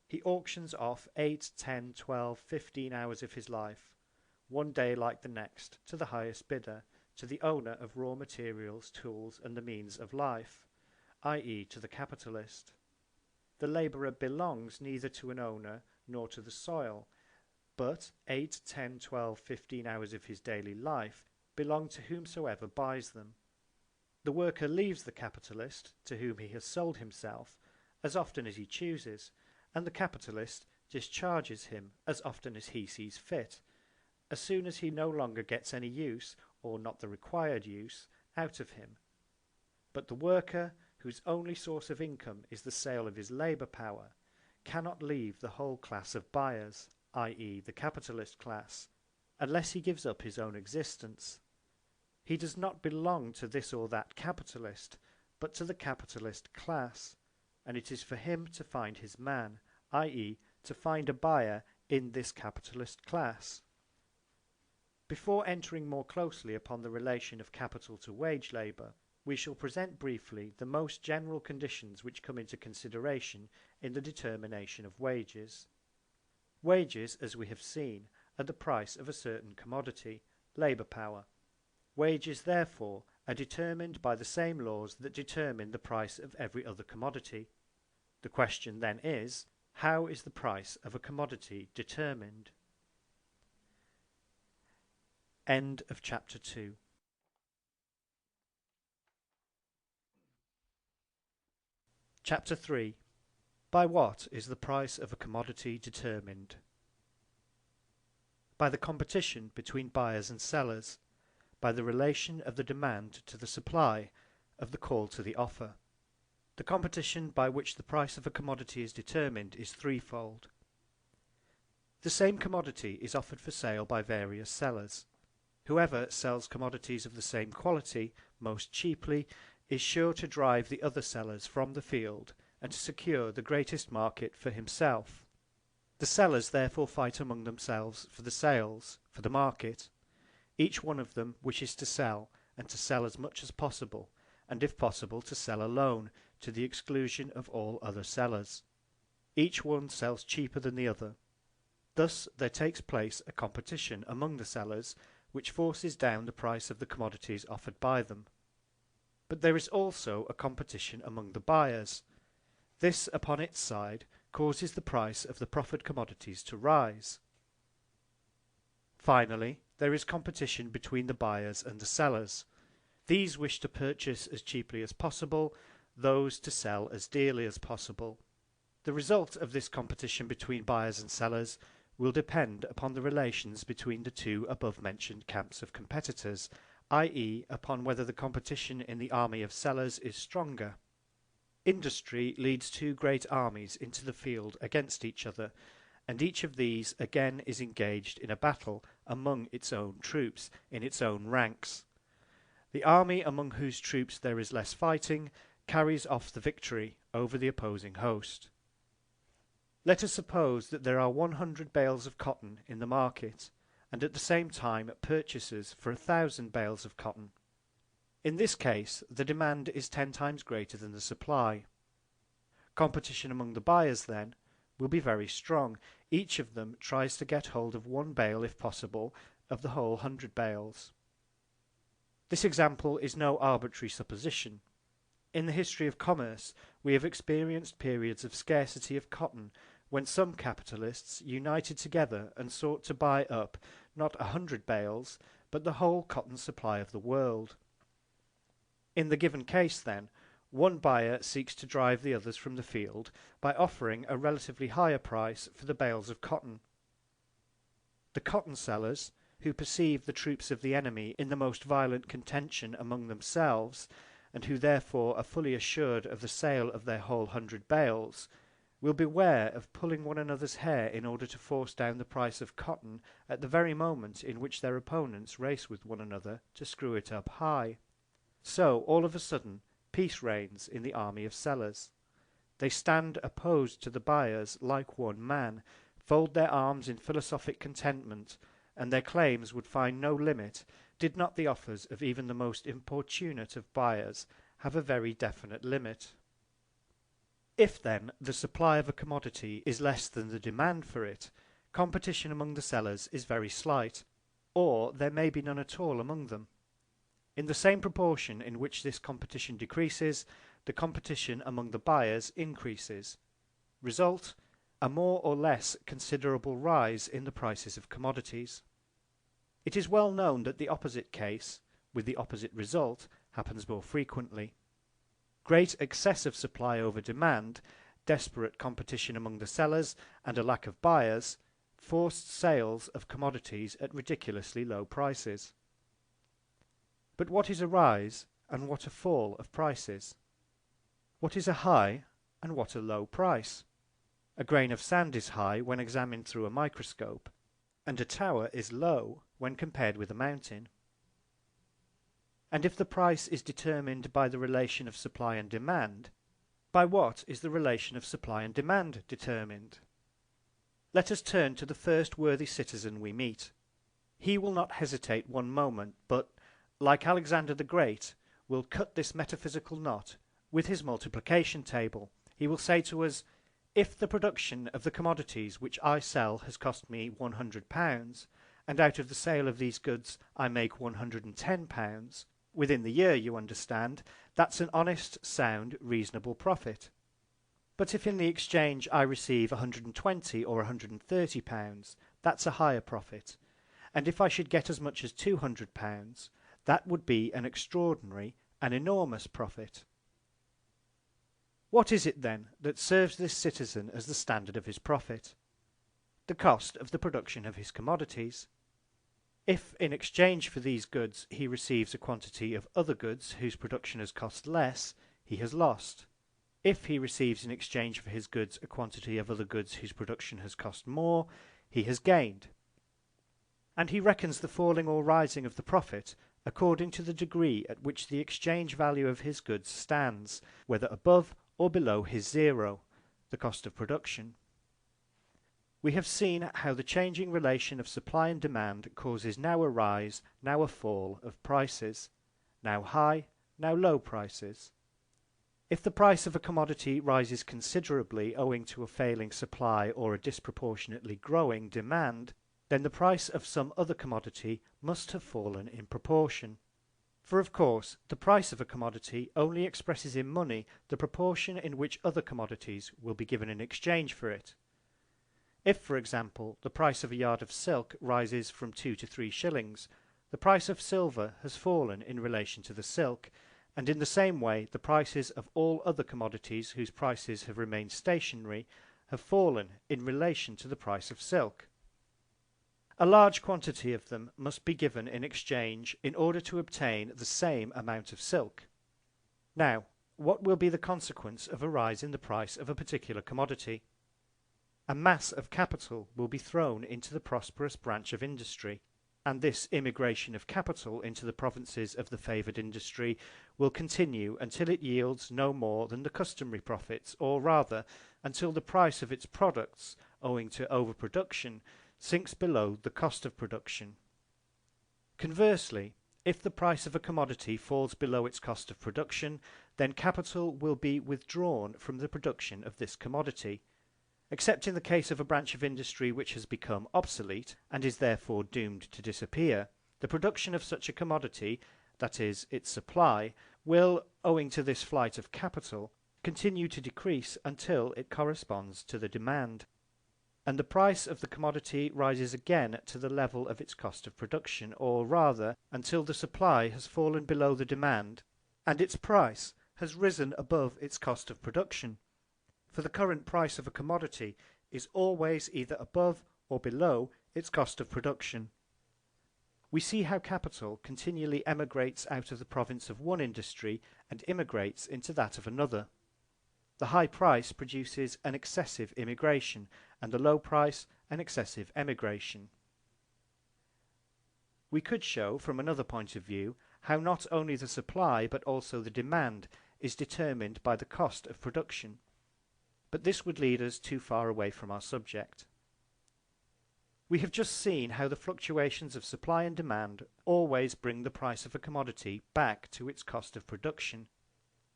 He auctions off 8, 10, 12, 15 hours of his life, one day like the next, to the highest bidder, to the owner of raw materials, tools, and the means of life, i.e. to the capitalist. The labourer belongs neither to an owner nor to the soil, but 8, 10, 12, 15 hours of his daily life belong to whomsoever buys them. The worker leaves the capitalist, to whom he has sold himself, as often as he chooses, and the capitalist discharges him as often as he sees fit, as soon as he no longer gets any use, or not the required use, out of him. But the worker, whose only source of income is the sale of his labour power, cannot leave the whole class of buyers, i.e. the capitalist class, unless he gives up his own existence. He does not belong to this or that capitalist, but to the capitalist class, and it is for him to find his man, i.e. to find a buyer in this capitalist class. Before entering more closely upon the relation of capital to wage labour, we shall present briefly the most general conditions which come into consideration in the determination of wages. Wages, as we have seen, are the price of a certain commodity, labour power. Wages, therefore, are determined by the same laws that determine the price of every other commodity. The question then is, how is the price of a commodity determined? End of chapter 2. Chapter 3. By what is the price of a commodity determined? By the competition between buyers and sellers, by the relation of the demand to the supply, of the call to the offer. The competition by which the price of a commodity is determined is threefold. The same commodity is offered for sale by various sellers. Whoever sells commodities of the same quality most cheaply is sure to drive the other sellers from the field and to secure the greatest market for himself. The sellers therefore fight among themselves for the sales, for the market. Each one of them wishes to sell, and to sell as much as possible, and if possible to sell alone, to the exclusion of all other sellers. Each one sells cheaper than the other. Thus there takes place a competition among the sellers, which forces down the price of the commodities offered by them. But there is also a competition among the buyers. This, upon its side, causes the price of the proffered commodities to rise. Finally, there is competition between the buyers and the sellers. These wish to purchase as cheaply as possible, those to sell as dearly as possible. The result of this competition between buyers and sellers will depend upon the relations between the two above-mentioned camps of competitors, i.e. upon whether the competition in the army of sellers is stronger. Industry leads two great armies into the field against each other, and each of these again is engaged in a battle among its own troops, in its own ranks. The army among whose troops there is less fighting carries off the victory over the opposing host. Let us suppose that there are 100 bales of cotton in the market, and at the same time purchasers for 1,000 bales of cotton. In this case, the demand is 10 times greater than the supply. Competition among the buyers, then, will be very strong. Each of them tries to get hold of 1 bale, if possible, of the whole 100 bales. This example is no arbitrary supposition. In the history of commerce, we have experienced periods of scarcity of cotton, when some capitalists united together and sought to buy up not 100 bales, but the whole cotton supply of the world. In the given case, then, one buyer seeks to drive the others from the field by offering a relatively higher price for the bales of cotton. The cotton sellers, who perceive the troops of the enemy in the most violent contention among themselves, and who therefore are fully assured of the sale of their whole 100 bales, will beware of pulling one another's hair in order to force down the price of cotton at the very moment in which their opponents race with one another to screw it up high. So, all of a sudden, peace reigns in the army of sellers. They stand opposed to the buyers like one man, fold their arms in philosophic contentment, and their claims would find no limit did not the offers of even the most importunate of buyers have a very definite limit. If, then, the supply of a commodity is less than the demand for it, competition among the sellers is very slight, or there may be none at all among them. In the same proportion in which this competition decreases, the competition among the buyers increases. Result, a more or less considerable rise in the prices of commodities. It is well known that the opposite case, with the opposite result, happens more frequently. Great excess of supply over demand, desperate competition among the sellers, and a lack of buyers, forced sales of commodities at ridiculously low prices. But what is a rise and what a fall of prices? What is a high and what a low price? A grain of sand is high when examined through a microscope, and a tower is low when compared with a mountain. And if the price is determined by the relation of supply and demand, by what is the relation of supply and demand determined? Let us turn to the first worthy citizen we meet. He will not hesitate one moment, but, like Alexander the Great, will cut this metaphysical knot with his multiplication table. He will say to us, if the production of the commodities which I sell has cost me £100, and out of the sale of these goods I make £110, within the year, you understand, that's an honest, sound, reasonable profit. But if in the exchange I receive £120 or £130, that's a higher profit, and if I should get as much as £200, that would be an extraordinary, an enormous profit. What is it then that serves this citizen as the standard of his profit? The cost of the production of his commodities. If in exchange for these goods he receives a quantity of other goods whose production has cost less, he has lost. If he receives in exchange for his goods a quantity of other goods whose production has cost more, he has gained. And he reckons the falling or rising of the profit according to the degree at which the exchange value of his goods stands, whether above or below his zero, the cost of production. We have seen how the changing relation of supply and demand causes now a rise, now a fall of prices, now high, now low prices. If the price of a commodity rises considerably owing to a failing supply or a disproportionately growing demand, then the price of some other commodity must have fallen in proportion. For of course the price of a commodity only expresses in money the proportion in which other commodities will be given in exchange for it. If, for example, the price of a yard of silk rises from 2 to 3 shillings, the price of silver has fallen in relation to the silk, and in the same way the prices of all other commodities whose prices have remained stationary have fallen in relation to the price of silk. A large quantity of them must be given in exchange in order to obtain the same amount of silk. Now, what will be the consequence of a rise in the price of a particular commodity? A mass of capital will be thrown into the prosperous branch of industry, and this immigration of capital into the provinces of the favoured industry will continue until it yields no more than the customary profits, or rather until the price of its products, owing to overproduction, sinks below the cost of production. Conversely, if the price of a commodity falls below its cost of production, then capital will be withdrawn from the production of this commodity. Except in the case of a branch of industry which has become obsolete and is therefore doomed to disappear, the production of such a commodity, that is, its supply, will, owing to this flight of capital, continue to decrease until it corresponds to the demand, and the price of the commodity rises again to the level of its cost of production, or rather until the supply has fallen below the demand and its price has risen above its cost of production. For the current price of a commodity is always either above or below its cost of production. We see how capital continually emigrates out of the province of one industry and immigrates into that of another. The high price produces an excessive immigration, and the low price an excessive emigration. We could show from another point of view how not only the supply but also the demand is determined by the cost of production. But this would lead us too far away from our subject. We have just seen how the fluctuations of supply and demand always bring the price of a commodity back to its cost of production.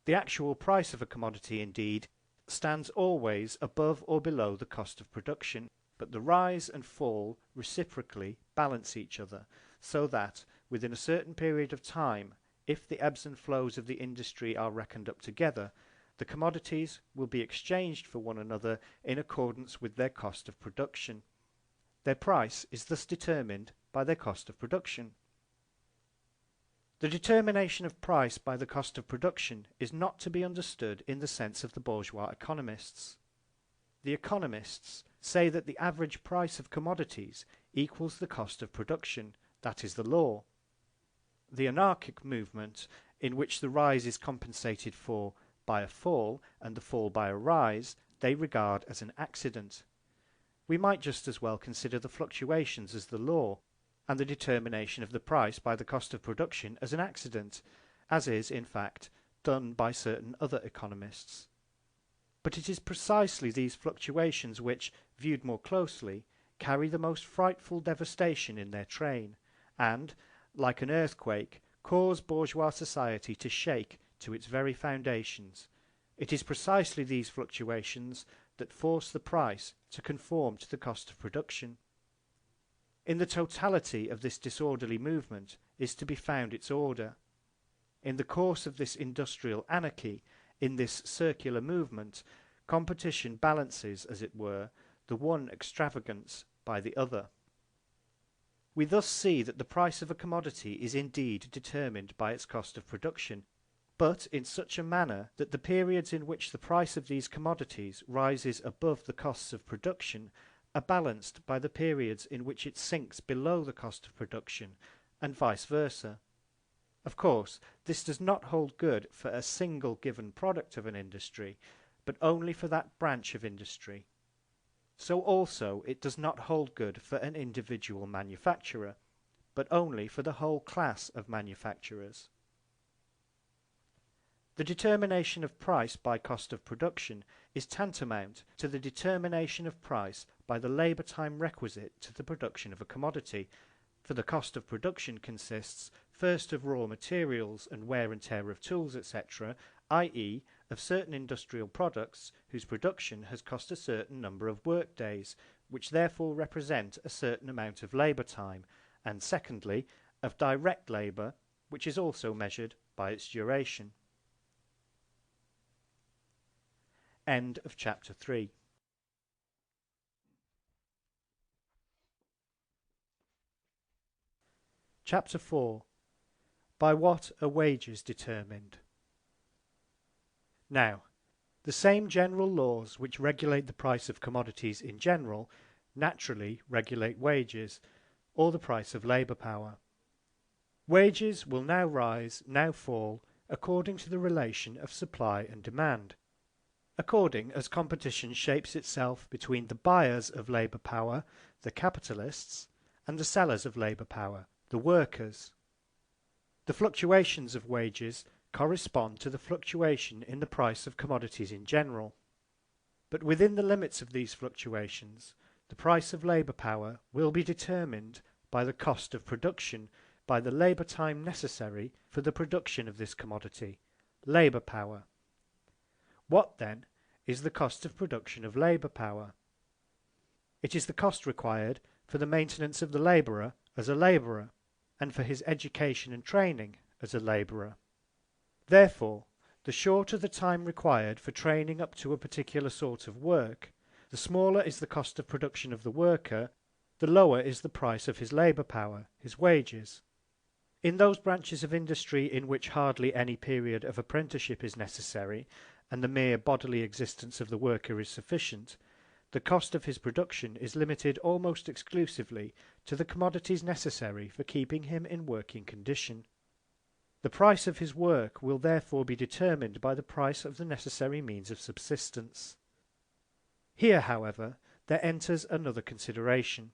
The actual price of a commodity, indeed, stands always above or below the cost of production, but the rise and fall reciprocally balance each other, so that, within a certain period of time, if the ebbs and flows of the industry are reckoned up together, the commodities will be exchanged for one another in accordance with their cost of production. Their price is thus determined by their cost of production. The determination of price by the cost of production is not to be understood in the sense of the bourgeois economists. The economists say that the average price of commodities equals the cost of production. That is the law. The anarchic movement, in which the rise is compensated for by a fall and the fall by a rise, they regard as an accident. We might just as well consider the fluctuations as the law, and the determination of the price by the cost of production as an accident, as is, in fact, done by certain other economists. But it is precisely these fluctuations which, viewed more closely, carry the most frightful devastation in their train, and, like an earthquake, cause bourgeois society to shake to its very foundations. It is precisely these fluctuations that force the price to conform to the cost of production. In the totality of this disorderly movement is to be found its order. In the course of this industrial anarchy, in this circular movement, competition balances, as it were, the one extravagance by the other. We thus see that the price of a commodity is indeed determined by its cost of production, but in such a manner that the periods in which the price of these commodities rises above the costs of production are balanced by the periods in which it sinks below the cost of production, and vice versa. Of course, this does not hold good for a single given product of an industry, but only for that branch of industry. So also it does not hold good for an individual manufacturer, but only for the whole class of manufacturers. The determination of price by cost of production is tantamount to the determination of price by the labour time requisite to the production of a commodity, for the cost of production consists first of raw materials and wear and tear of tools, etc., i.e. of certain industrial products whose production has cost a certain number of work days, which therefore represent a certain amount of labour time, and secondly, of direct labour, which is also measured by its duration. End of chapter 3. Chapter 4. By what are wages determined? Now, the same general laws which regulate the price of commodities in general naturally regulate wages, or the price of labour power. Wages will now rise, now fall, according to the relation of supply and demand, according as competition shapes itself between the buyers of labour power, the capitalists, and the sellers of labour power, the workers. The fluctuations of wages correspond to the fluctuation in the price of commodities in general. But within the limits of these fluctuations, the price of labour power will be determined by the cost of production, by the labour time necessary for the production of this commodity, labour power. What, then, is the cost of production of labour power? It is the cost required for the maintenance of the labourer as a labourer, and for his education and training as a labourer. Therefore, the shorter the time required for training up to a particular sort of work, the smaller is the cost of production of the worker, the lower is the price of his labour power, his wages. In those branches of industry in which hardly any period of apprenticeship is necessary, and the mere bodily existence of the worker is sufficient, the cost of his production is limited almost exclusively to the commodities necessary for keeping him in working condition. The price of his work will therefore be determined by the price of the necessary means of subsistence. Here, however, there enters another consideration.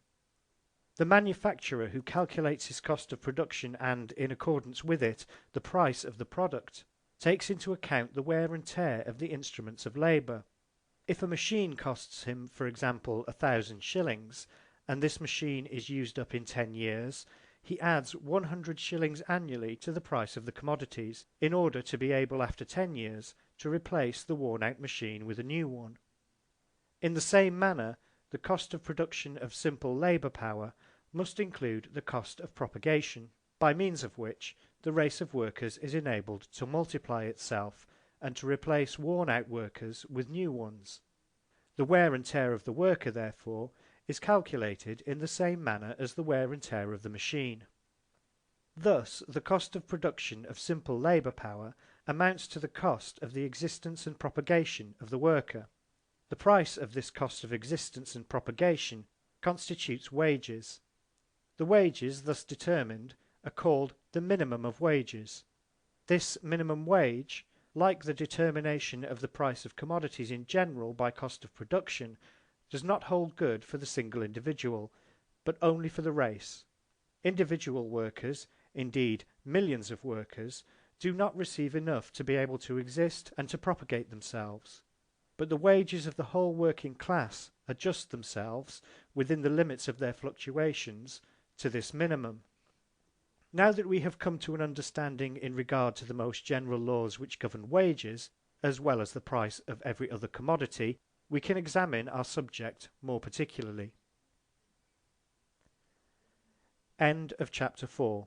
The manufacturer who calculates his cost of production and, in accordance with it, the price of the product, takes into account the wear and tear of the instruments of labour. If a machine costs him, for example, 1,000 shillings, and this machine is used up in 10 years, he adds 100 shillings annually to the price of the commodities in order to be able after 10 years to replace the worn out machine with a new one. In the same manner, the cost of production of simple labour power must include the cost of propagation, by means of which the race of workers is enabled to multiply itself and to replace worn out workers with new ones. The wear and tear of the worker, therefore, is calculated in the same manner as the wear and tear of the machine. Thus, the cost of production of simple labour power amounts to the cost of the existence and propagation of the worker. The price of this cost of existence and propagation constitutes wages. The wages thus determined are called the minimum of wages. This minimum wage, like the determination of the price of commodities in general by cost of production, does not hold good for the single individual, but only for the race. Individual workers, indeed millions of workers, do not receive enough to be able to exist and to propagate themselves. But the wages of the whole working class adjust themselves, within the limits of their fluctuations, to this minimum. Now that we have come to an understanding in regard to the most general laws which govern wages, as well as the price of every other commodity, we can examine our subject more particularly. End of chapter 4.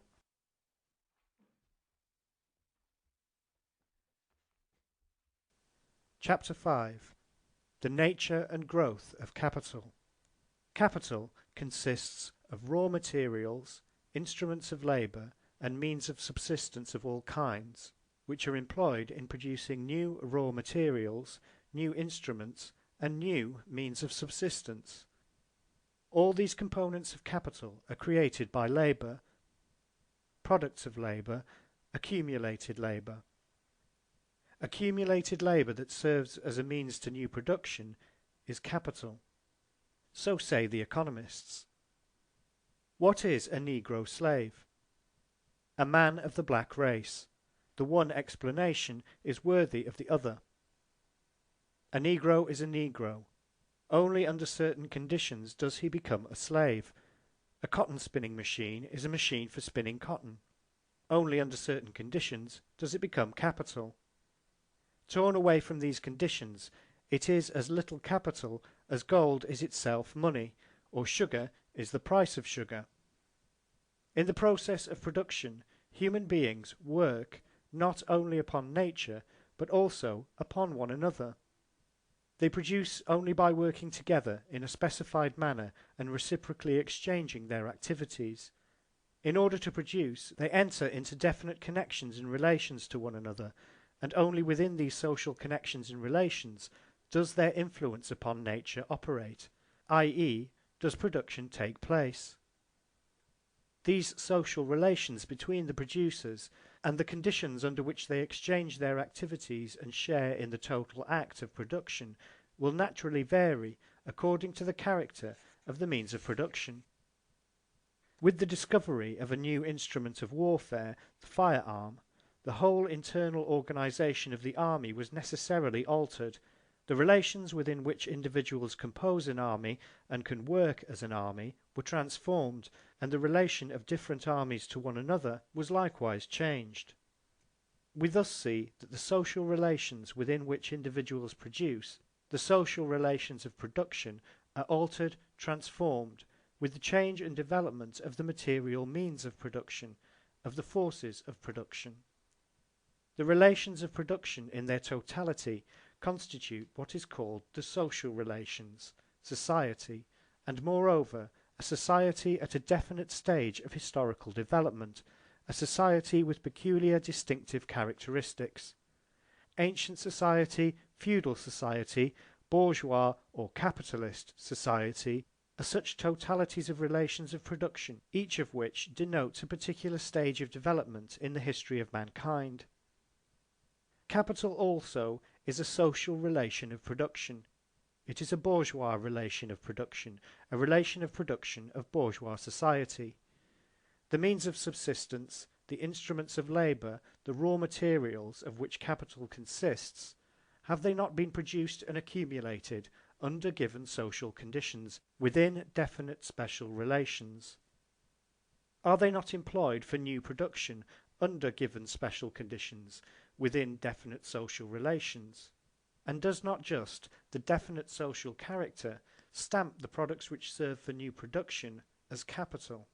Chapter 5. The nature and growth of capital. Capital consists of raw materials, instruments of labour, and means of subsistence of all kinds, which are employed in producing new raw materials, new instruments, and new means of subsistence. All these components of capital are created by labour, products of labour, accumulated labour. Accumulated labour that serves as a means to new production is capital. So say the economists. What is a Negro slave? A man of the black race. The one explanation is worthy of the other. A Negro is a Negro. Only under certain conditions does he become a slave. A cotton spinning machine is a machine for spinning cotton. Only under certain conditions does it become capital. Torn away from these conditions, it is as little capital as gold is itself money, or sugar is the price of sugar. In the process of production, human beings work not only upon nature, but also upon one another. They produce only by working together in a specified manner and reciprocally exchanging their activities. In order to produce, they enter into definite connections and relations to one another, and only within these social connections and relations does their influence upon nature operate, i.e., does production take place. These social relations between the producers and the conditions under which they exchange their activities and share in the total act of production will naturally vary according to the character of the means of production. With the discovery of a new instrument of warfare, the firearm, the whole internal organization of the army was necessarily altered. The relations within which individuals compose an army and can work as an army were transformed, and the relation of different armies to one another was likewise changed. We thus see that the social relations within which individuals produce, the social relations of production, are altered, transformed, with the change and development of the material means of production, of the forces of production. The relations of production in their totality constitute what is called the social relations, society, and moreover a society at a definite stage of historical development, a society with peculiar distinctive characteristics. Ancient society, feudal society, bourgeois or capitalist society are such totalities of relations of production, each of which denotes a particular stage of development in the history of mankind. Capital also is a social relation of production. It is a bourgeois relation of production, a relation of production of bourgeois society. The means of subsistence, the instruments of labour, the raw materials of which capital consists, have they not been produced and accumulated under given social conditions, within definite special relations. Are they not employed for new production under given special conditions, within definite social relations? And does not just the definite social character stamp the products which serve for new production as capital?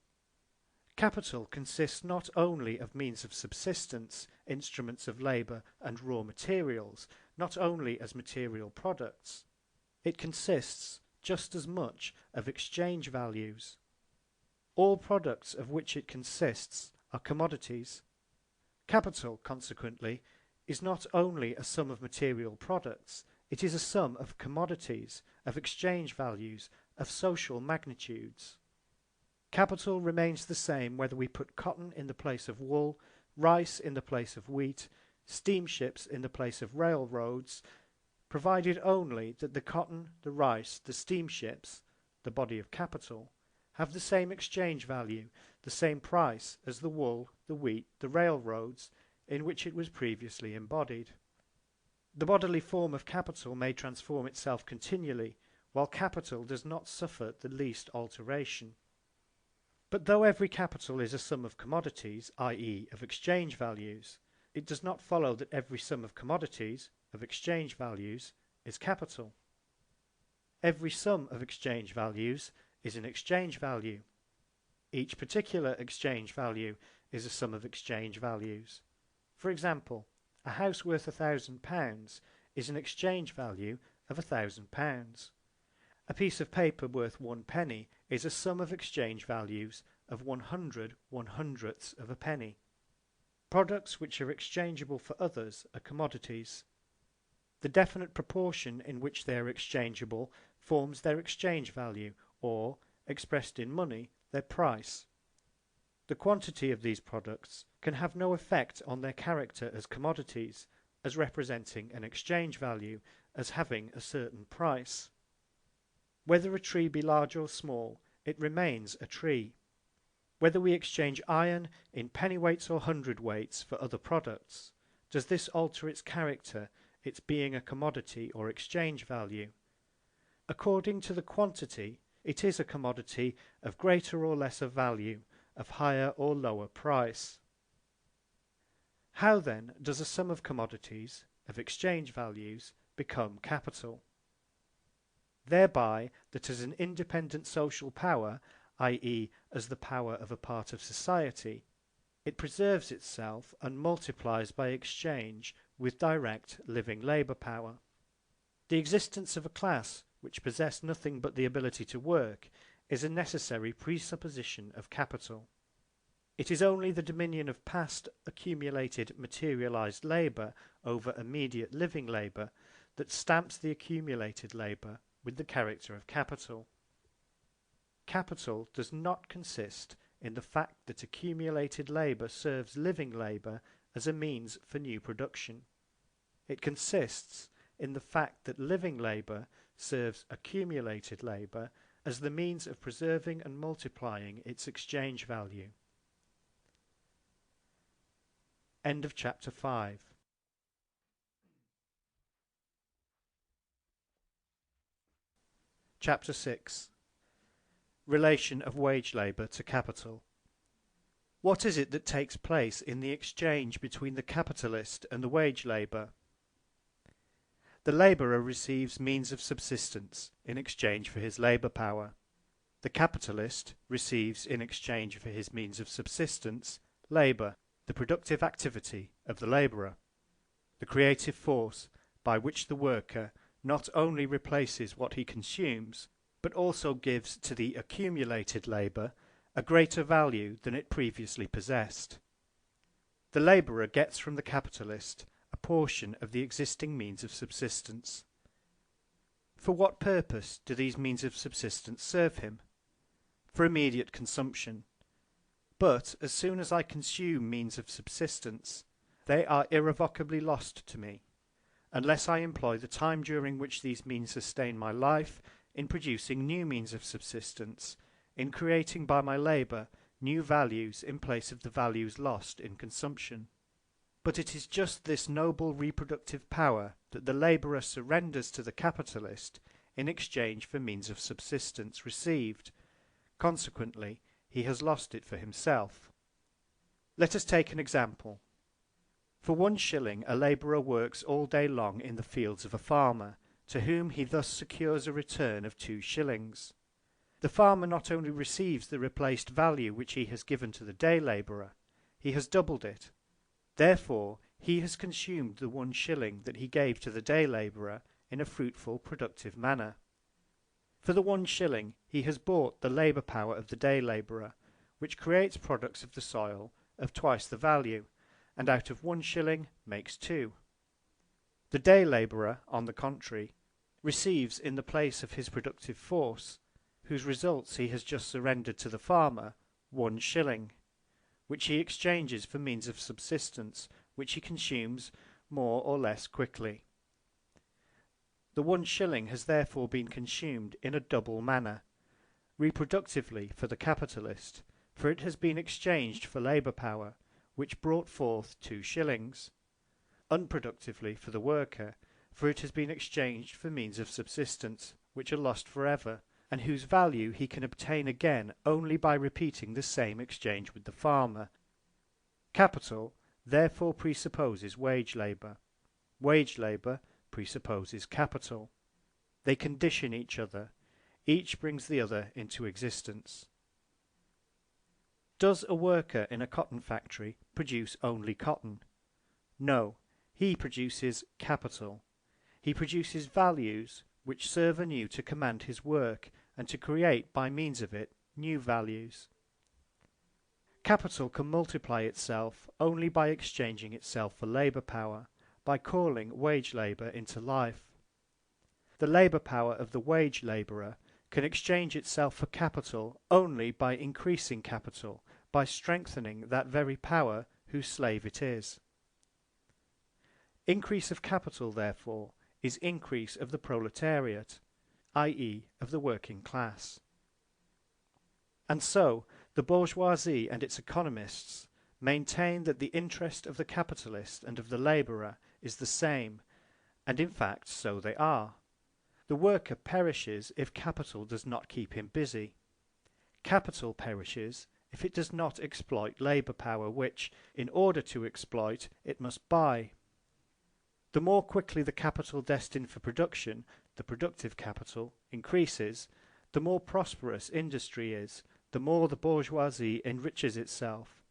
Capital consists not only of means of subsistence, instruments of labour and raw materials, not only as material products. It consists just as much of exchange values. All products of which it consists are commodities. Capital, consequently, is not only a sum of material products, it is a sum of commodities, of exchange values, of social magnitudes. Capital remains the same whether we put cotton in the place of wool, rice in the place of wheat, steamships in the place of railroads, provided only that the cotton, the rice, the steamships, the body of capital, have the same exchange value, the same price as the wool, the wheat, the railroads, in which it was previously embodied. The bodily form of capital may transform itself continually, while capital does not suffer the least alteration. But though every capital is a sum of commodities, i.e. of exchange values, it does not follow that every sum of commodities, of exchange values, is capital. Every sum of exchange values is an exchange value. Each particular exchange value is a sum of exchange values. For example, a house worth £1,000 is an exchange value of £1,000. A piece of paper worth 1 penny is a sum of exchange values of 100 1/100ths of a penny. Products which are exchangeable for others are commodities. The definite proportion in which they are exchangeable forms their exchange value, or, expressed in money, their price. The quantity of these products can have no effect on their character as commodities, as representing an exchange value, as having a certain price. Whether a tree be large or small, it remains a tree. Whether we exchange iron in pennyweights or hundredweights for other products, does this alter its character, its being a commodity or exchange value? According to the quantity, it is a commodity of greater or lesser value, of higher or lower price. How then does a sum of commodities, of exchange values, become capital? Thereby that as an independent social power, i.e. as the power of a part of society, it preserves itself and multiplies by exchange with direct living labour power. The existence of a class which possess nothing but the ability to work is a necessary presupposition of capital. It is only the dominion of past accumulated materialized labour over immediate living labour that stamps the accumulated labour with the character of capital. Capital does not consist in the fact that accumulated labour serves living labour as a means for new production. It consists in the fact that living labour serves accumulated labour as the means of preserving and multiplying its exchange value. End of chapter 5. Chapter 6. Relation of wage labour to capital. What is it that takes place in the exchange between the capitalist and the wage labour? The labourer receives means of subsistence in exchange for his labour power. The capitalist receives in exchange for his means of subsistence labour, the productive activity of the labourer, the creative force by which the worker not only replaces what he consumes, but also gives to the accumulated labour a greater value than it previously possessed. The labourer gets from the capitalist a portion of the existing means of subsistence. For what purpose do these means of subsistence serve him? For immediate consumption. But as soon as I consume means of subsistence, they are irrevocably lost to me, unless I employ the time during which these means sustain my life in producing new means of subsistence, in creating by my labour new values in place of the values lost in consumption. But it is just this noble reproductive power that the labourer surrenders to the capitalist in exchange for means of subsistence received. Consequently, he has lost it for himself. Let us take an example. For 1 shilling a labourer works all day long in the fields of a farmer, to whom he thus secures a return of 2 shillings. The farmer not only receives the replaced value which he has given to the day labourer, he has doubled it. Therefore, he has consumed the 1 shilling that he gave to the day labourer in a fruitful, productive manner. For the 1 shilling he has bought the labour power of the day labourer, which creates products of the soil of twice the value, and out of 1 shilling makes 2. The day labourer, on the contrary, receives in the place of his productive force, whose results he has just surrendered to the farmer, 1 shilling, which he exchanges for means of subsistence, which he consumes more or less quickly. The 1 shilling has therefore been consumed in a double manner, reproductively for the capitalist, for it has been exchanged for labour power, which brought forth 2 shillings, unproductively for the worker, for it has been exchanged for means of subsistence, which are lost forever, and whose value he can obtain again only by repeating the same exchange with the farmer. Capital therefore presupposes wage labour. Wage labour presupposes capital. They condition each other. Each brings the other into existence. Does a worker in a cotton factory produce only cotton? No, he produces capital. He produces values which serve anew to command his work and to create by means of it new values. Capital can multiply itself only by exchanging itself for labour power, by calling wage labour into life. The labour power of the wage labourer can exchange itself for capital only by increasing capital, by strengthening that very power whose slave it is. Increase of capital, therefore, is increase of the proletariat, i.e. of the working class. And so, the bourgeoisie and its economists maintain that the interest of the capitalist and of the labourer is the same, and in fact so they are. The worker perishes if capital does not keep him busy. Capital perishes if it does not exploit labour power which, in order to exploit, it must buy. The more quickly the capital destined for production, the productive capital, increases, the more prosperous industry is, the more the bourgeoisie enriches itself,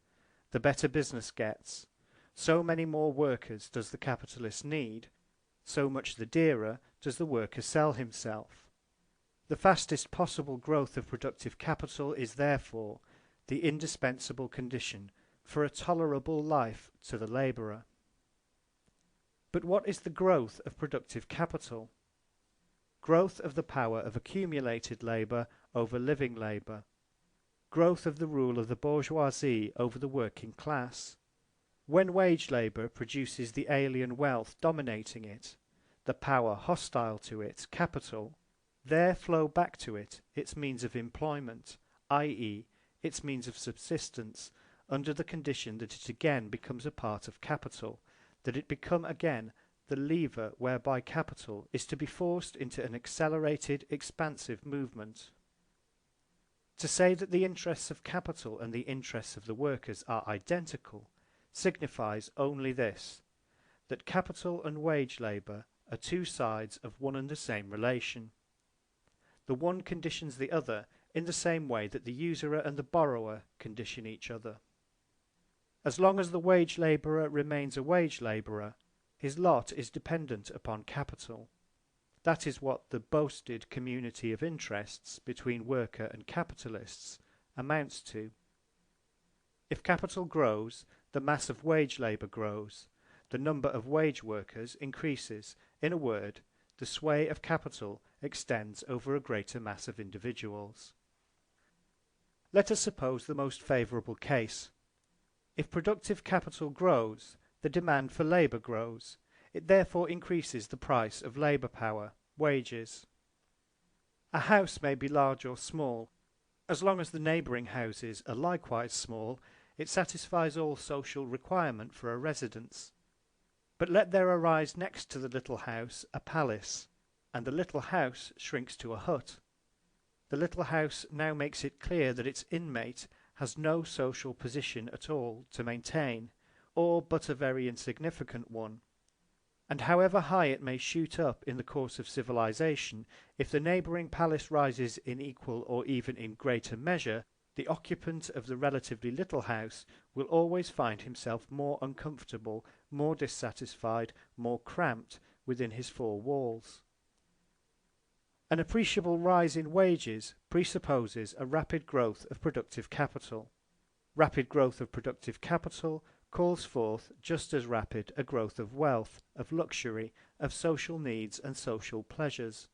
the better business gets. So many more workers does the capitalist need, so much the dearer does the worker sell himself. The fastest possible growth of productive capital is therefore the indispensable condition for a tolerable life to the labourer. But what is the growth of productive capital? Growth of the power of accumulated labour over living labour. Growth of the rule of the bourgeoisie over the working class. When wage labour produces the alien wealth dominating it, the power hostile to it, capital, there flow back to it its means of employment, i.e. its means of subsistence, under the condition that it again becomes a part of capital, that it become again the lever whereby capital is to be forced into an accelerated, expansive movement. To say that the interests of capital and the interests of the workers are identical signifies only this, that capital and wage labour are 2 sides of one and the same relation. The one conditions the other in the same way that the usurer and the borrower condition each other. As long as the wage labourer remains a wage labourer, his lot is dependent upon capital. That is what the boasted community of interests between worker and capitalists amounts to. If capital grows, the mass of wage labour grows, the number of wage workers increases. In a word, the sway of capital extends over a greater mass of individuals. Let us suppose the most favourable case. If productive capital grows, the demand for labour grows. It therefore increases the price of labour power, wages. A house may be large or small. As long as the neighbouring houses are likewise small, it satisfies all social requirement for a residence. But let there arise next to the little house a palace, and the little house shrinks to a hut. The little house now makes it clear that its inmate has no social position at all to maintain, or but a very insignificant one. And however high it may shoot up in the course of civilization, if the neighbouring palace rises in equal or even in greater measure, the occupant of the relatively little house will always find himself more uncomfortable, more dissatisfied, more cramped within his four walls. An appreciable rise in wages presupposes a rapid growth of productive capital. Rapid growth of productive capital calls forth just as rapid a growth of wealth, of luxury, of social needs and social pleasures.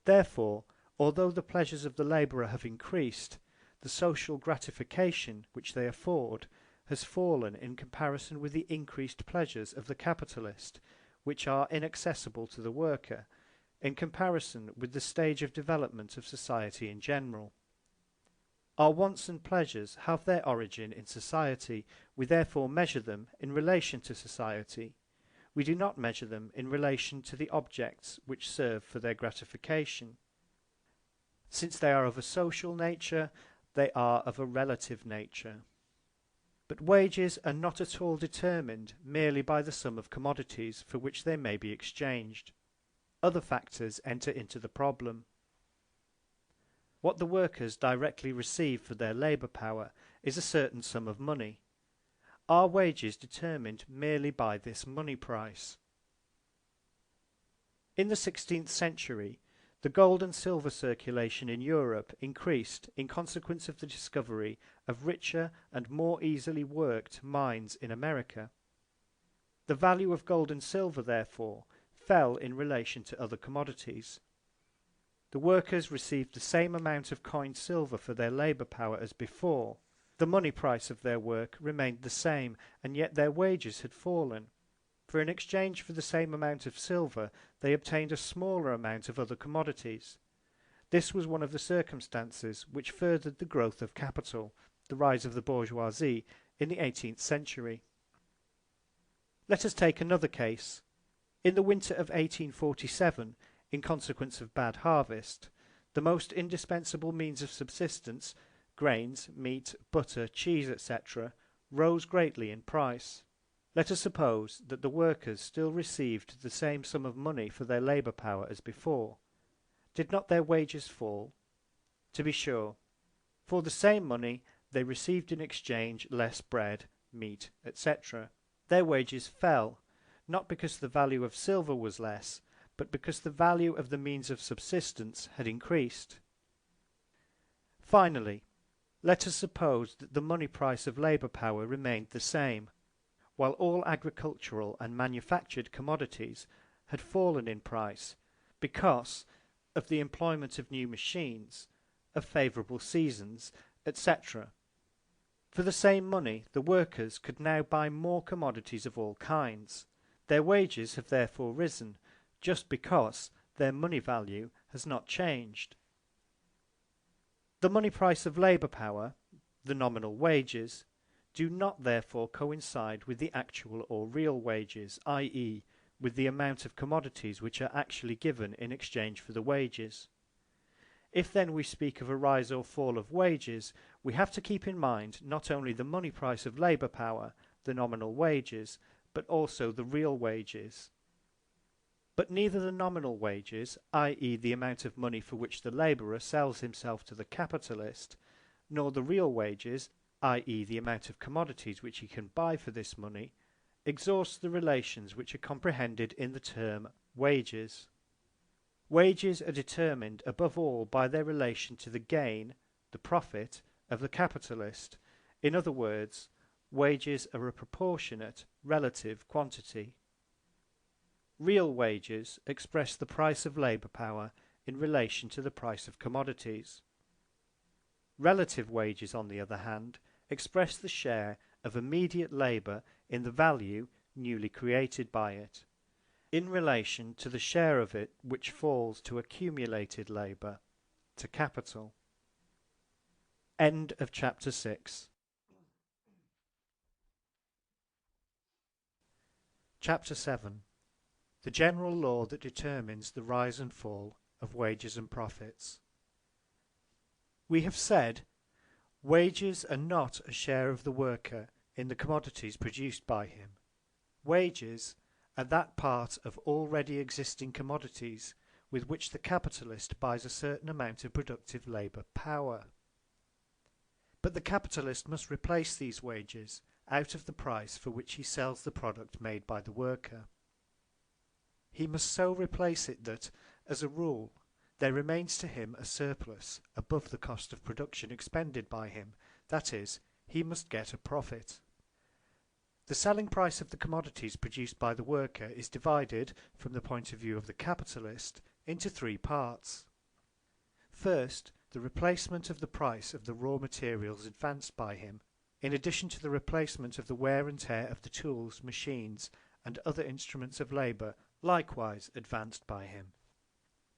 Therefore, although the pleasures of the labourer have increased, the social gratification which they afford has fallen in comparison with the increased pleasures of the capitalist, which are inaccessible to the worker, in comparison with the stage of development of society in general. Our wants and pleasures have their origin in society. We therefore measure them in relation to society. We do not measure them in relation to the objects which serve for their gratification. Since they are of a social nature, they are of a relative nature. But wages are not at all determined merely by the sum of commodities for which they may be exchanged. Other factors enter into the problem. What the workers directly receive for their labour power is a certain sum of money. Are wages determined merely by this money price? In the 16th century, the gold and silver circulation in Europe increased in consequence of the discovery of richer and more easily worked mines in America. The value of gold and silver, therefore, fell in relation to other commodities. The workers received the same amount of coined silver for their labour power as before. The money price of their work remained the same, and yet their wages had fallen. For in exchange for the same amount of silver, they obtained a smaller amount of other commodities. This was one of the circumstances which furthered the growth of capital, the rise of the bourgeoisie, in the 18th century. Let us take another case. In the winter of 1847, in consequence of bad harvest, the most indispensable means of subsistence, grains, meat, butter, cheese, etc., rose greatly in price. Let us suppose that the workers still received the same sum of money for their labour power as before. Did not their wages fall? To be sure. For the same money they received in exchange less bread, meat, etc. Their wages fell, not because the value of silver was less, but because the value of the means of subsistence had increased. Finally, let us suppose that the money price of labour power remained the same, while all agricultural and manufactured commodities had fallen in price because of the employment of new machines, of favourable seasons, etc. For the same money, the workers could now buy more commodities of all kinds. Their wages have therefore risen, just because their money value has not changed. The money price of labour power, the nominal wages, do not therefore coincide with the actual or real wages, i.e., with the amount of commodities which are actually given in exchange for the wages. If then we speak of a rise or fall of wages, we have to keep in mind not only the money price of labour power, the nominal wages, but also the real wages. But neither the nominal wages, i.e. the amount of money for which the labourer sells himself to the capitalist, nor the real wages, i.e. the amount of commodities which he can buy for this money, exhaust the relations which are comprehended in the term wages. Wages are determined above all by their relation to the gain, the profit, of the capitalist. In other words, wages are a proportionate, relative quantity. Real wages express the price of labour power in relation to the price of commodities. Relative wages, on the other hand, express the share of immediate labour in the value newly created by it, in relation to the share of it which falls to accumulated labour, to capital. End of chapter 6. Chapter 7. the general law that determines the rise and fall of wages and profits. We have said, wages are not a share of the worker in the commodities produced by him. Wages are that part of already existing commodities with which the capitalist buys a certain amount of productive labour power. But the capitalist must replace these wages out of the price for which he sells the product made by the worker. He must so replace it that, as a rule, there remains to him a surplus above the cost of production expended by him, that is, he must get a profit. The selling price of the commodities produced by the worker is divided, from the point of view of the capitalist, into three parts. First, the replacement of the price of the raw materials advanced by him, in addition to the replacement of the wear and tear of the tools, machines, and other instruments of labour likewise advanced by him.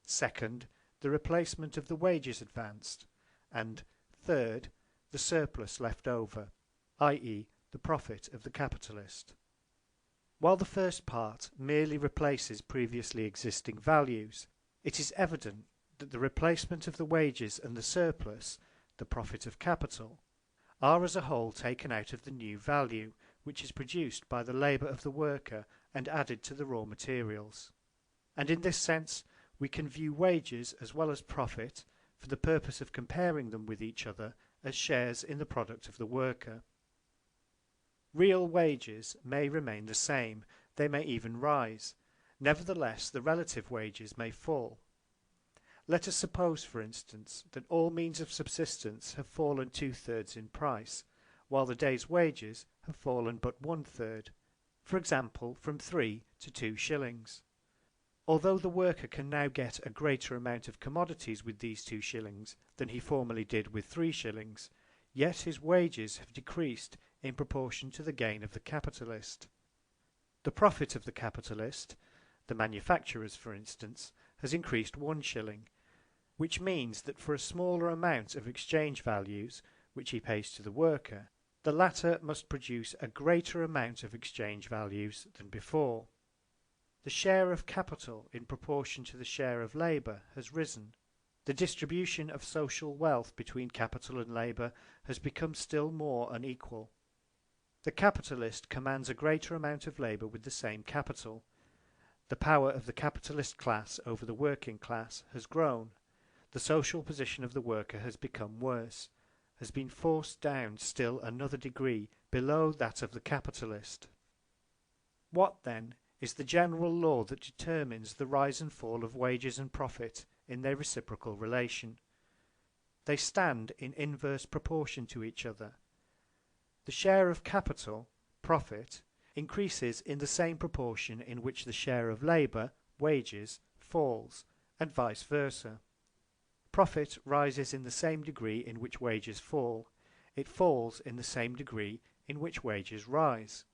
Second, the replacement of the wages advanced, and third, the surplus left over, i.e. the profit of the capitalist. While the first part merely replaces previously existing values, it is evident that the replacement of the wages and the surplus, the profit of capital, are as a whole taken out of the new value, which is produced by the labour of the worker and added to the raw materials. And in this sense we can view wages as well as profit, for the purpose of comparing them with each other, as shares in the product of the worker. Real wages may remain the same, they may even rise, nevertheless the relative wages may fall. Let us suppose, for instance, that all means of subsistence have fallen 2/3 in price, while the day's wages have fallen but 1/3, for example from 3 to 2 shillings. Although the worker can now get a greater amount of commodities with these 2 shillings than he formerly did with 3 shillings, yet his wages have decreased in proportion to the gain of the capitalist. The profit of the capitalist, the manufacturers for instance, has increased 1 shilling, which means that for a smaller amount of exchange values which he pays to the worker, the latter must produce a greater amount of exchange values than before. The share of capital in proportion to the share of labour has risen. The distribution of social wealth between capital and labour has become still more unequal. The capitalist commands a greater amount of labour with the same capital. The power of the capitalist class over the working class has grown. The social position of the worker has become worse, has been forced down still another degree below that of the capitalist. What, then, is the general law that determines the rise and fall of wages and profit in their reciprocal relation? They stand in inverse proportion to each other. The share of capital, profit, increases in the same proportion in which the share of labour, wages, falls, and vice versa. Profit rises in the same degree in which wages fall. It falls in the same degree in which wages rise.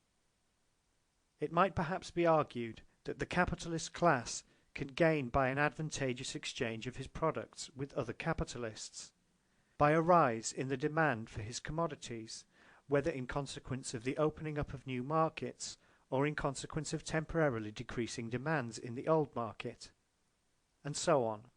It might perhaps be argued that the capitalist class can gain by an advantageous exchange of his products with other capitalists, by a rise in the demand for his commodities, whether in consequence of the opening up of new markets or in consequence of temporarily decreasing demands in the old market, and so on.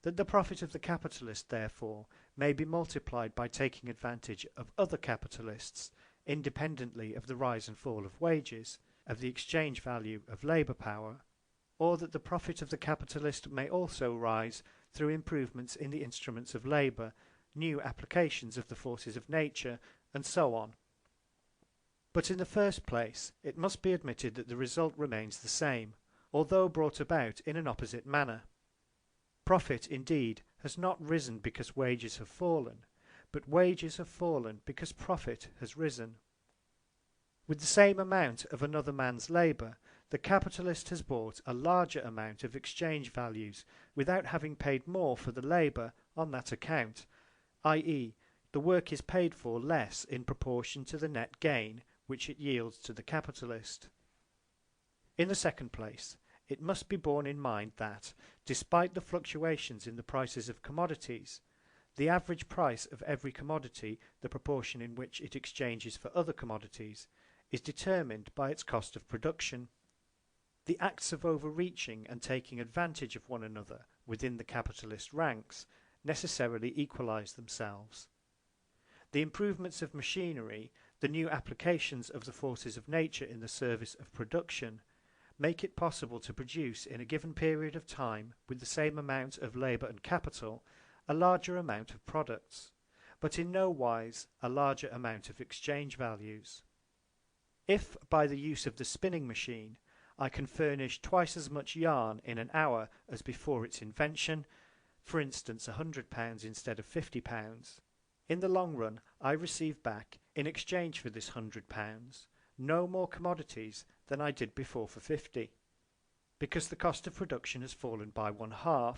That the profit of the capitalist, therefore, may be multiplied by taking advantage of other capitalists, independently of the rise and fall of wages, of the exchange value of labour power, or that the profit of the capitalist may also rise through improvements in the instruments of labour, new applications of the forces of nature, and so on. But in the first place, it must be admitted that the result remains the same, although brought about in an opposite manner. Profit, indeed, has not risen because wages have fallen, but wages have fallen because profit has risen. With the same amount of another man's labour, the capitalist has bought a larger amount of exchange values without having paid more for the labour on that account, i.e., the work is paid for less in proportion to the net gain which it yields to the capitalist. In the second place, it must be borne in mind that, despite the fluctuations in the prices of commodities, the average price of every commodity, the proportion in which it exchanges for other commodities, is determined by its cost of production. The acts of overreaching and taking advantage of one another within the capitalist ranks necessarily equalise themselves. The improvements of machinery, the new applications of the forces of nature in the service of production, make it possible to produce in a given period of time with the same amount of labour and capital a larger amount of products, but in no wise a larger amount of exchange values. If by the use of the spinning machine I can furnish twice as much yarn in an hour as before its invention, for instance £100 instead of £50, in the long run I receive back, in exchange for this £100, no more commodities than I did before for 50, because the cost of production has fallen by 1/2,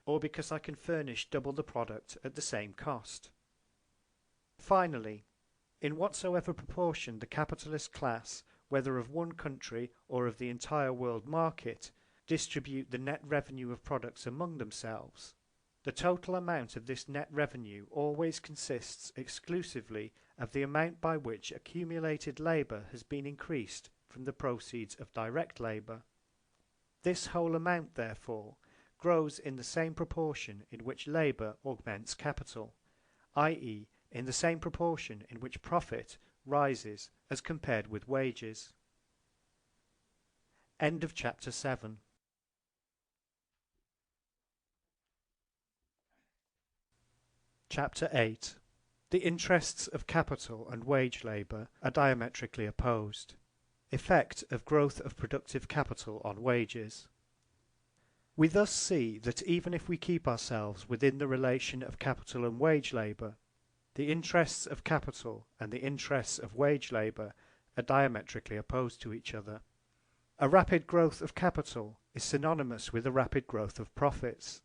or because I can furnish double the product at the same cost. Finally, in whatsoever proportion the capitalist class, whether of one country or of the entire world market, distribute the net revenue of products among themselves, the total amount of this net revenue always consists exclusively of the amount by which accumulated labour has been increased from the proceeds of direct labour. This whole amount, therefore, grows in the same proportion in which labour augments capital, i.e. in the same proportion in which profit rises as compared with wages. End of chapter 7. Chapter 8. The interests of capital and wage labour are diametrically opposed. Effect of growth of productive capital on wages. We thus see that even if we keep ourselves within the relation of capital and wage labour, the interests of capital and the interests of wage labour are diametrically opposed to each other. A rapid growth of capital is synonymous with a rapid growth of profits.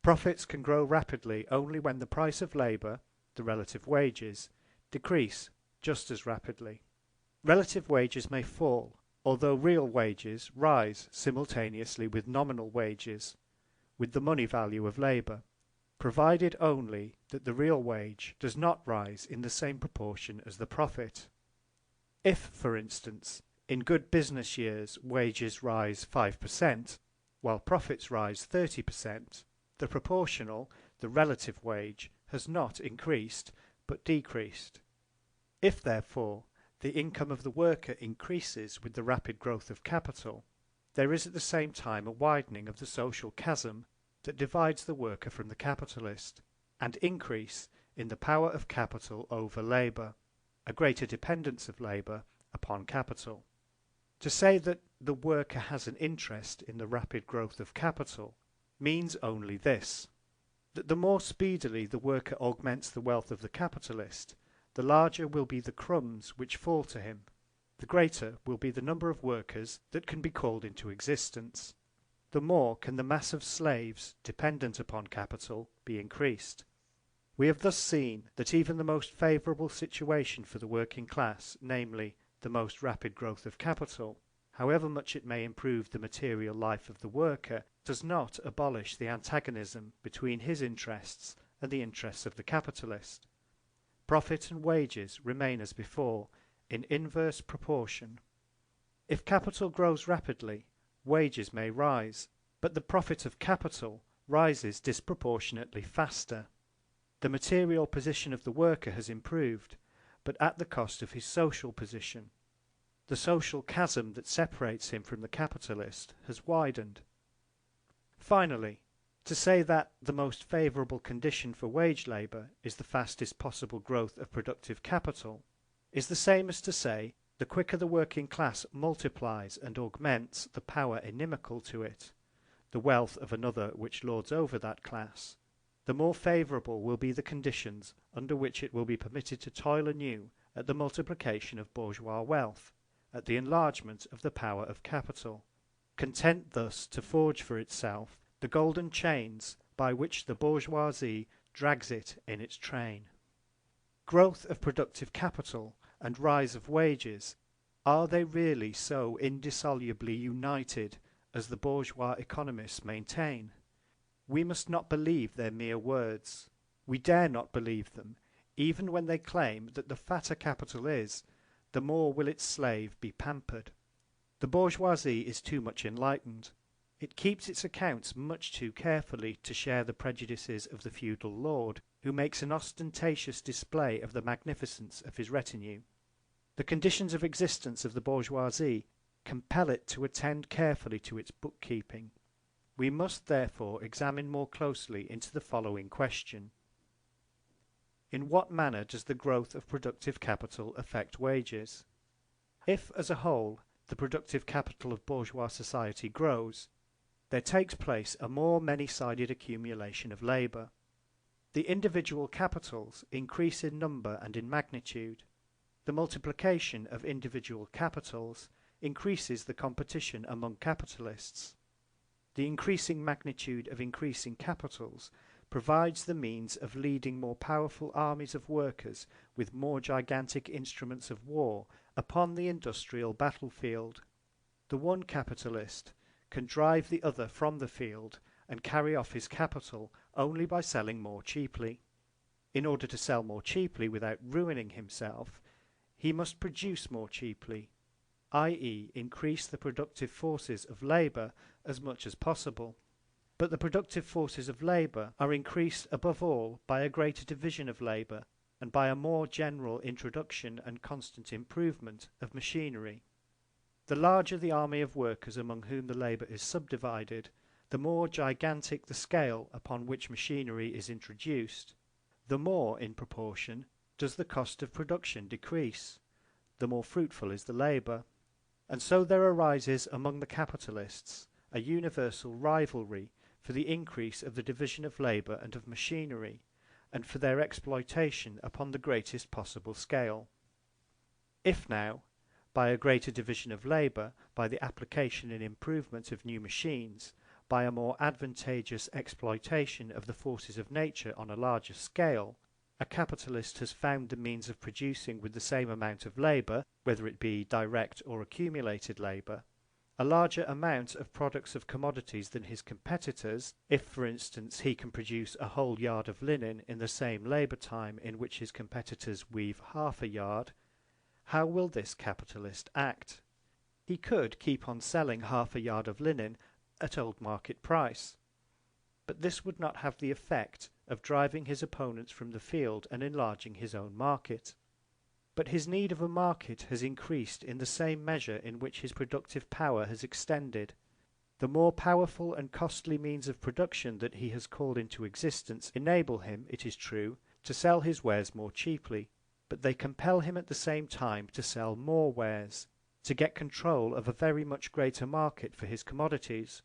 Profits can grow rapidly only when the price of labour, the relative wages, decrease just as rapidly. Relative wages may fall, although real wages rise simultaneously with nominal wages, with the money value of labour, provided only that the real wage does not rise in the same proportion as the profit. If, for instance, in good business years wages rise 5%, while profits rise 30%, the proportional, the relative wage, has not increased, but decreased. If, therefore, the income of the worker increases with the rapid growth of capital, there is at the same time a widening of the social chasm that divides the worker from the capitalist, and increase in the power of capital over labour, a greater dependence of labour upon capital. To say that the worker has an interest in the rapid growth of capital means only this, that the more speedily the worker augments the wealth of the capitalist, the larger will be the crumbs which fall to him, the greater will be the number of workers that can be called into existence, the more can the mass of slaves dependent upon capital be increased. We have thus seen that even the most favourable situation for the working class, namely, the most rapid growth of capital, however much it may improve the material life of the worker, does not abolish the antagonism between his interests and the interests of the capitalist. Profit and wages remain as before, in inverse proportion. If capital grows rapidly, wages may rise, but the profit of capital rises disproportionately faster. The material position of the worker has improved, but at the cost of his social position. The social chasm that separates him from the capitalist has widened. Finally, to say that the most favourable condition for wage labour is the fastest possible growth of productive capital is the same as to say the quicker the working class multiplies and augments the power inimical to it, the wealth of another which lords over that class, the more favourable will be the conditions under which it will be permitted to toil anew at the multiplication of bourgeois wealth, at the enlargement of the power of capital, content thus to forge for itself the golden chains by which the bourgeoisie drags it in its train. Growth of productive capital and rise of wages, are they really so indissolubly united as the bourgeois economists maintain? We must not believe their mere words. We dare not believe them, even when they claim that the fatter capital is, the more will its slave be pampered. The bourgeoisie is too much enlightened. It keeps its accounts much too carefully to share the prejudices of the feudal lord, who makes an ostentatious display of the magnificence of his retinue. The conditions of existence of the bourgeoisie compel it to attend carefully to its bookkeeping. We must therefore examine more closely into the following question. In what manner does the growth of productive capital affect wages? If, as a whole, the productive capital of bourgeois society grows, there takes place a more many-sided accumulation of labour. The individual capitals increase in number and in magnitude. The multiplication of individual capitals increases the competition among capitalists. The increasing magnitude of increasing capitals provides the means of leading more powerful armies of workers with more gigantic instruments of war upon the industrial battlefield. The one capitalist can drive the other from the field and carry off his capital only by selling more cheaply. In order to sell more cheaply without ruining himself, he must produce more cheaply, i.e. increase the productive forces of labour as much as possible. But the productive forces of labour are increased above all by a greater division of labour and by a more general introduction and constant improvement of machinery. The larger the army of workers among whom the labour is subdivided, the more gigantic the scale upon which machinery is introduced, the more, in proportion, does the cost of production decrease, the more fruitful is the labour. And so there arises among the capitalists a universal rivalry for the increase of the division of labour and of machinery, and for their exploitation upon the greatest possible scale. If now, by a greater division of labour, by the application and improvement of new machines, by a more advantageous exploitation of the forces of nature on a larger scale, a capitalist has found the means of producing with the same amount of labour, whether it be direct or accumulated labour, a larger amount of products of commodities than his competitors, if for instance he can produce a whole yard of linen in the same labour time in which his competitors weave half a yard, how will this capitalist act? He could keep on selling half a yard of linen at old market price, but this would not have the effect of driving his opponents from the field and enlarging his own market. But his need of a market has increased in the same measure in which his productive power has extended. The more powerful and costly means of production that he has called into existence enable him, it is true, to sell his wares more cheaply, but they compel him at the same time to sell more wares, to get control of a very much greater market for his commodities.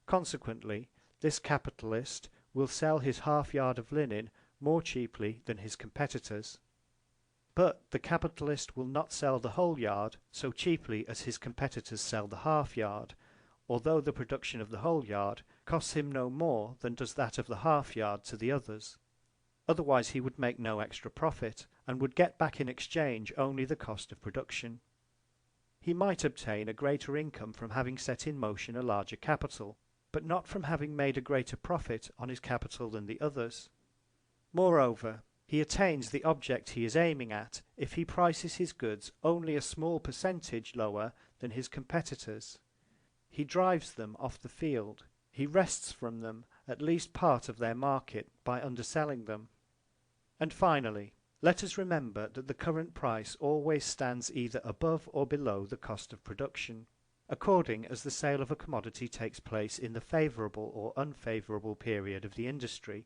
Consequently, this capitalist will sell his half yard of linen more cheaply than his competitors. But the capitalist will not sell the whole yard so cheaply as his competitors sell the half yard, although the production of the whole yard costs him no more than does that of the half yard to the others. Otherwise he would make no extra profit, and would get back in exchange only the cost of production. He might obtain a greater income from having set in motion a larger capital, but not from having made a greater profit on his capital than the others. Moreover, he attains the object he is aiming at if he prices his goods only a small percentage lower than his competitors. He drives them off the field. He wrests from them at least part of their market by underselling them. And finally, let us remember that the current price always stands either above or below the cost of production, according as the sale of a commodity takes place in the favourable or unfavourable period of the industry.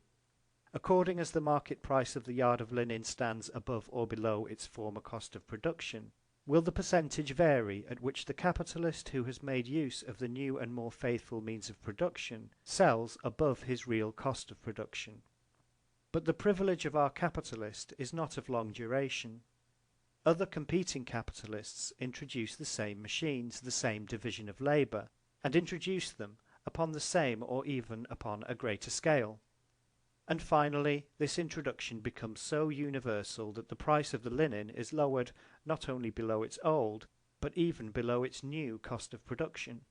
According as the market price of the yard of linen stands above or below its former cost of production, will the percentage vary at which the capitalist who has made use of the new and more faithful means of production sells above his real cost of production. But the privilege of our capitalist is not of long duration. Other competing capitalists introduce the same machines, the same division of labour, and introduce them upon the same or even upon a greater scale. And finally, this introduction becomes so universal that the price of the linen is lowered not only below its old, but even below its new cost of production.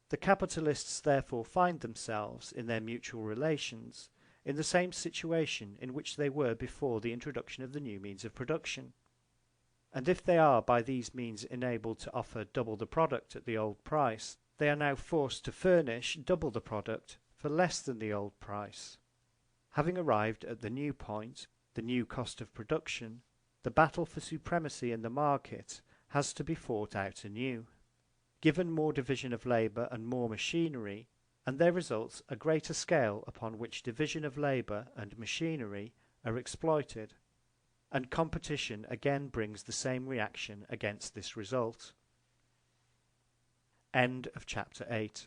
The capitalists therefore find themselves, in their mutual relations, in the same situation in which they were before the introduction of the new means of production. and if they are by these means enabled to offer double the product at the old price, they are now forced to furnish double the product for less than the old price. Having arrived at the new point, the new cost of production, the battle for supremacy in the market has to be fought out anew. Given more division of labour and more machinery, and there results a greater scale upon which division of labour and machinery are exploited, and competition again brings the same reaction against this result. End of chapter 8.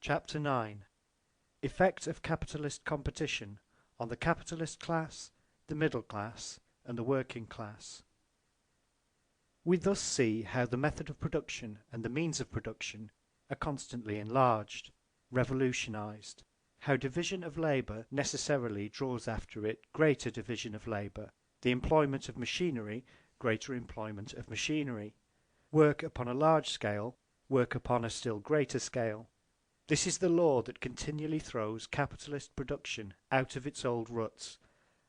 Chapter 9. Effect of capitalist competition on the capitalist class, the middle class, and the working class. We thus see how the method of production and the means of production are constantly enlarged, revolutionized, how division of labour necessarily draws after it greater division of labour, the employment of machinery, greater employment of machinery, work upon a large scale, work upon a still greater scale. This is the law that continually throws capitalist production out of its old ruts,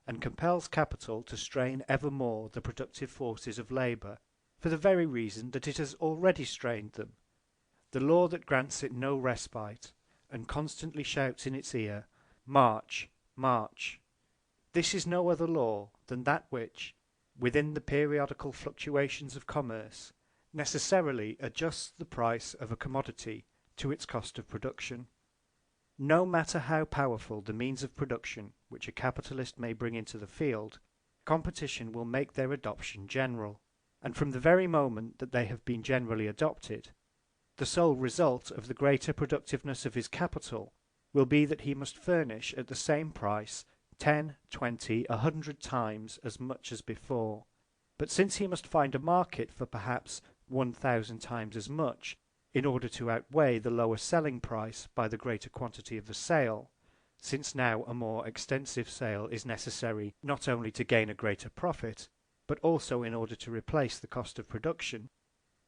and compels capital to strain ever more the productive forces of labour, for the very reason that it has already strained them. The law that grants it no respite, and constantly shouts in its ear, "March, march." This is no other law than that which, within the periodical fluctuations of commerce, necessarily adjusts the price of a commodity to its cost of production. No matter how powerful the means of production which a capitalist may bring into the field, competition will make their adoption general, and from the very moment that they have been generally adopted, the sole result of the greater productiveness of his capital will be that he must furnish at the same price 10, 20, 100 times as much as before. But since he must find a market for perhaps 1,000 times as much, in order to outweigh the lower selling price by the greater quantity of the sale, since now a more extensive sale is necessary not only to gain a greater profit, but also in order to replace the cost of production,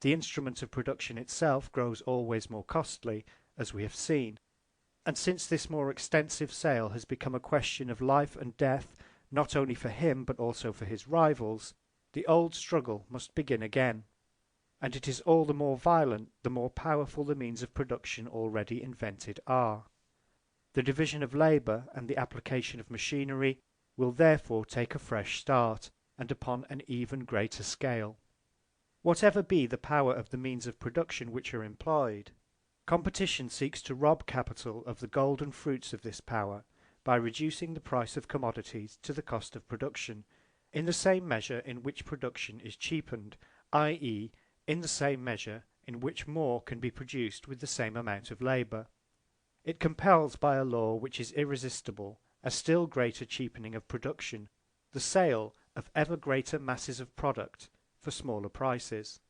the instrument of production itself grows always more costly, as we have seen, and since this more extensive sale has become a question of life and death not only for him but also for his rivals, the old struggle must begin again, and it is all the more violent the more powerful the means of production already invented are. The division of labour and the application of machinery will therefore take a fresh start, and upon an even greater scale. Whatever be the power of the means of production which are employed, competition seeks to rob capital of the golden fruits of this power by reducing the price of commodities to the cost of production, in the same measure in which production is cheapened, i.e., in the same measure in which more can be produced with the same amount of labour. It compels by a law which is irresistible a still greater cheapening of production, the sale of ever greater masses of product for smaller prices.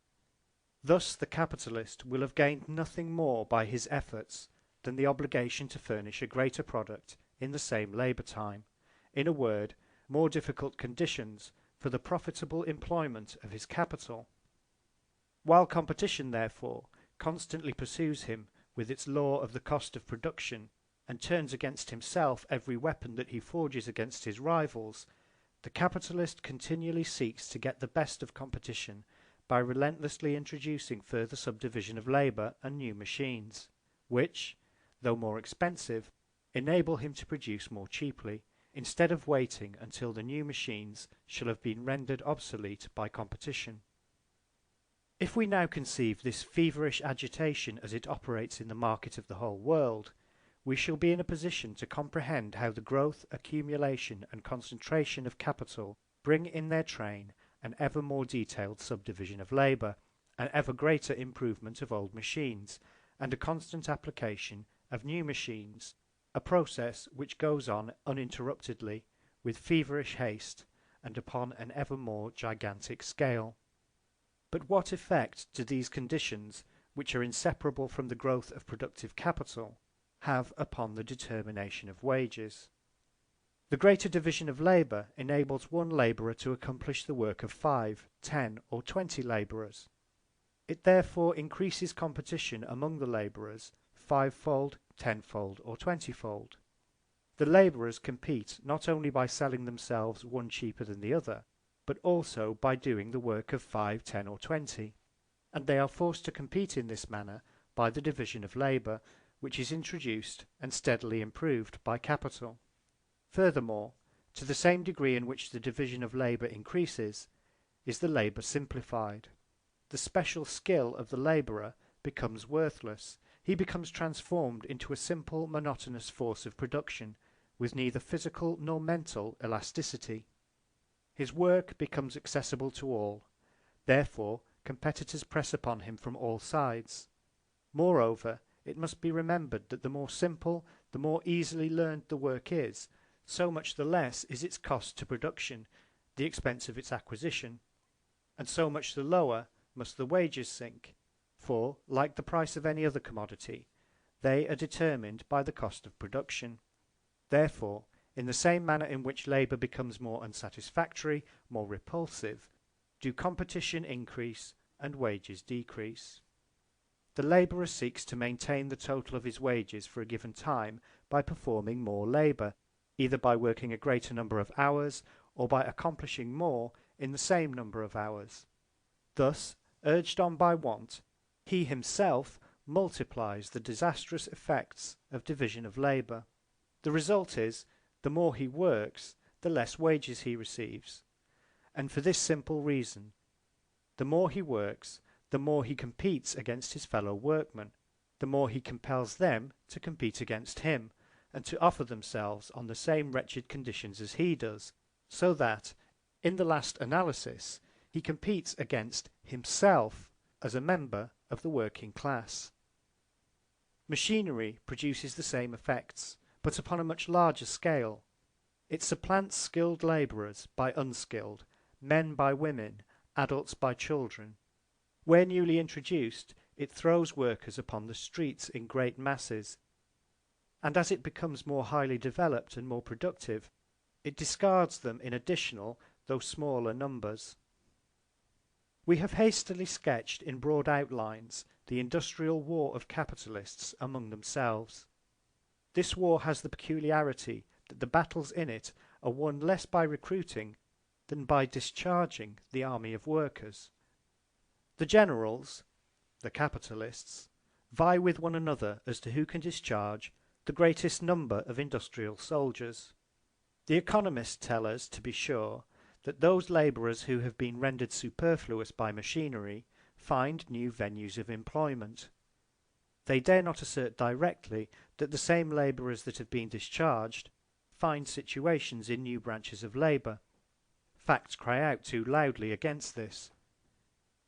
Thus the capitalist will have gained nothing more by his efforts than the obligation to furnish a greater product in the same labour time, in a word, more difficult conditions for the profitable employment of his capital. While competition, therefore, constantly pursues him with its law of the cost of production, and turns against himself every weapon that he forges against his rivals, the capitalist continually seeks to get the best of competition by relentlessly introducing further subdivision of labour and new machines, which, though more expensive, enable him to produce more cheaply, instead of waiting until the new machines shall have been rendered obsolete by competition. If we now conceive this feverish agitation as it operates in the market of the whole world, we shall be in a position to comprehend how the growth, accumulation, and concentration of capital bring in their train an ever more detailed subdivision of labour, an ever greater improvement of old machines, and a constant application of new machines, a process which goes on uninterruptedly, with feverish haste, and upon an ever more gigantic scale. But what effect do these conditions, which are inseparable from the growth of productive capital, have upon the determination of wages? The greater division of labour enables one labourer to accomplish the work of 5, 10, or 20 labourers. It therefore increases competition among the labourers 5-fold, 10-fold, or 20-fold. The labourers compete not only by selling themselves one cheaper than the other, but also by doing the work of 5, 10 or 20, and they are forced to compete in this manner by the division of labour, which is introduced and steadily improved by capital. Furthermore, to the same degree in which the division of labour increases, is the labour simplified. The special skill of the labourer becomes worthless. He becomes transformed into a simple monotonous force of production, with neither physical nor mental elasticity. His work becomes accessible to all. Therefore, competitors press upon him from all sides. Moreover, it must be remembered that the more simple, the more easily learned the work is, so much the less is its cost to production, the expense of its acquisition, and so much the lower must the wages sink, for, like the price of any other commodity, they are determined by the cost of production. Therefore, in the same manner in which labour becomes more unsatisfactory, more repulsive, do competition increase and wages decrease. The labourer seeks to maintain the total of his wages for a given time by performing more labour, either by working a greater number of hours or by accomplishing more in the same number of hours. Thus, urged on by want, he himself multiplies the disastrous effects of division of labour. The result is, the more he works, the less wages he receives. And for this simple reason, the more he works, the more he competes against his fellow workmen, the more he compels them to compete against him, and to offer themselves on the same wretched conditions as he does, so that, in the last analysis, he competes against himself as a member of the working class. Machinery produces the same effects, but upon a much larger scale. It supplants skilled labourers by unskilled, men by women, adults by children. Where newly introduced, it throws workers upon the streets in great masses, and as it becomes more highly developed and more productive, it discards them in additional, though smaller, numbers. We have hastily sketched in broad outlines the industrial war of capitalists among themselves. This war has the peculiarity that the battles in it are won less by recruiting than by discharging the army of workers. The generals, the capitalists, vie with one another as to who can discharge the greatest number of industrial soldiers. The economists tell us, to be sure, that those labourers who have been rendered superfluous by machinery find new venues of employment. They dare not assert directly that the same labourers that have been discharged find situations in new branches of labour. Facts cry out too loudly against this.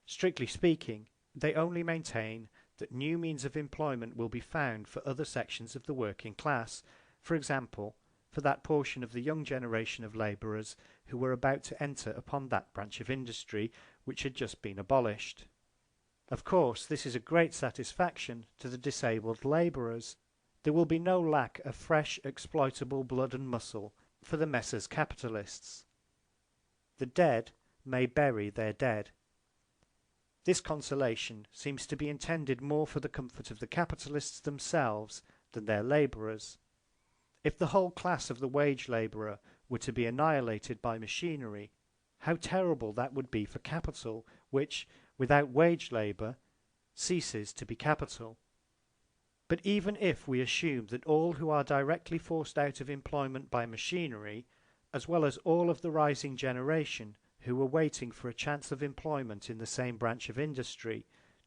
Strictly speaking, they only maintain that new means of employment will be found for other sections of the working class, for example, for that portion of the young generation of labourers who were about to enter upon that branch of industry which had just been abolished. Of course, this is a great satisfaction to the disabled labourers. There will be no lack of fresh exploitable blood and muscle for the Messrs. Capitalists. The dead may bury their dead. This consolation seems to be intended more for the comfort of the capitalists themselves than their labourers. If the whole class of the wage labourer were to be annihilated by machinery, how terrible that would be for capital, which, without wage labour, ceases to be capital. But even if we assume that all who are directly forced out of employment by machinery, as well as all of the rising generation who are waiting for a chance of employment in the same branch of industry,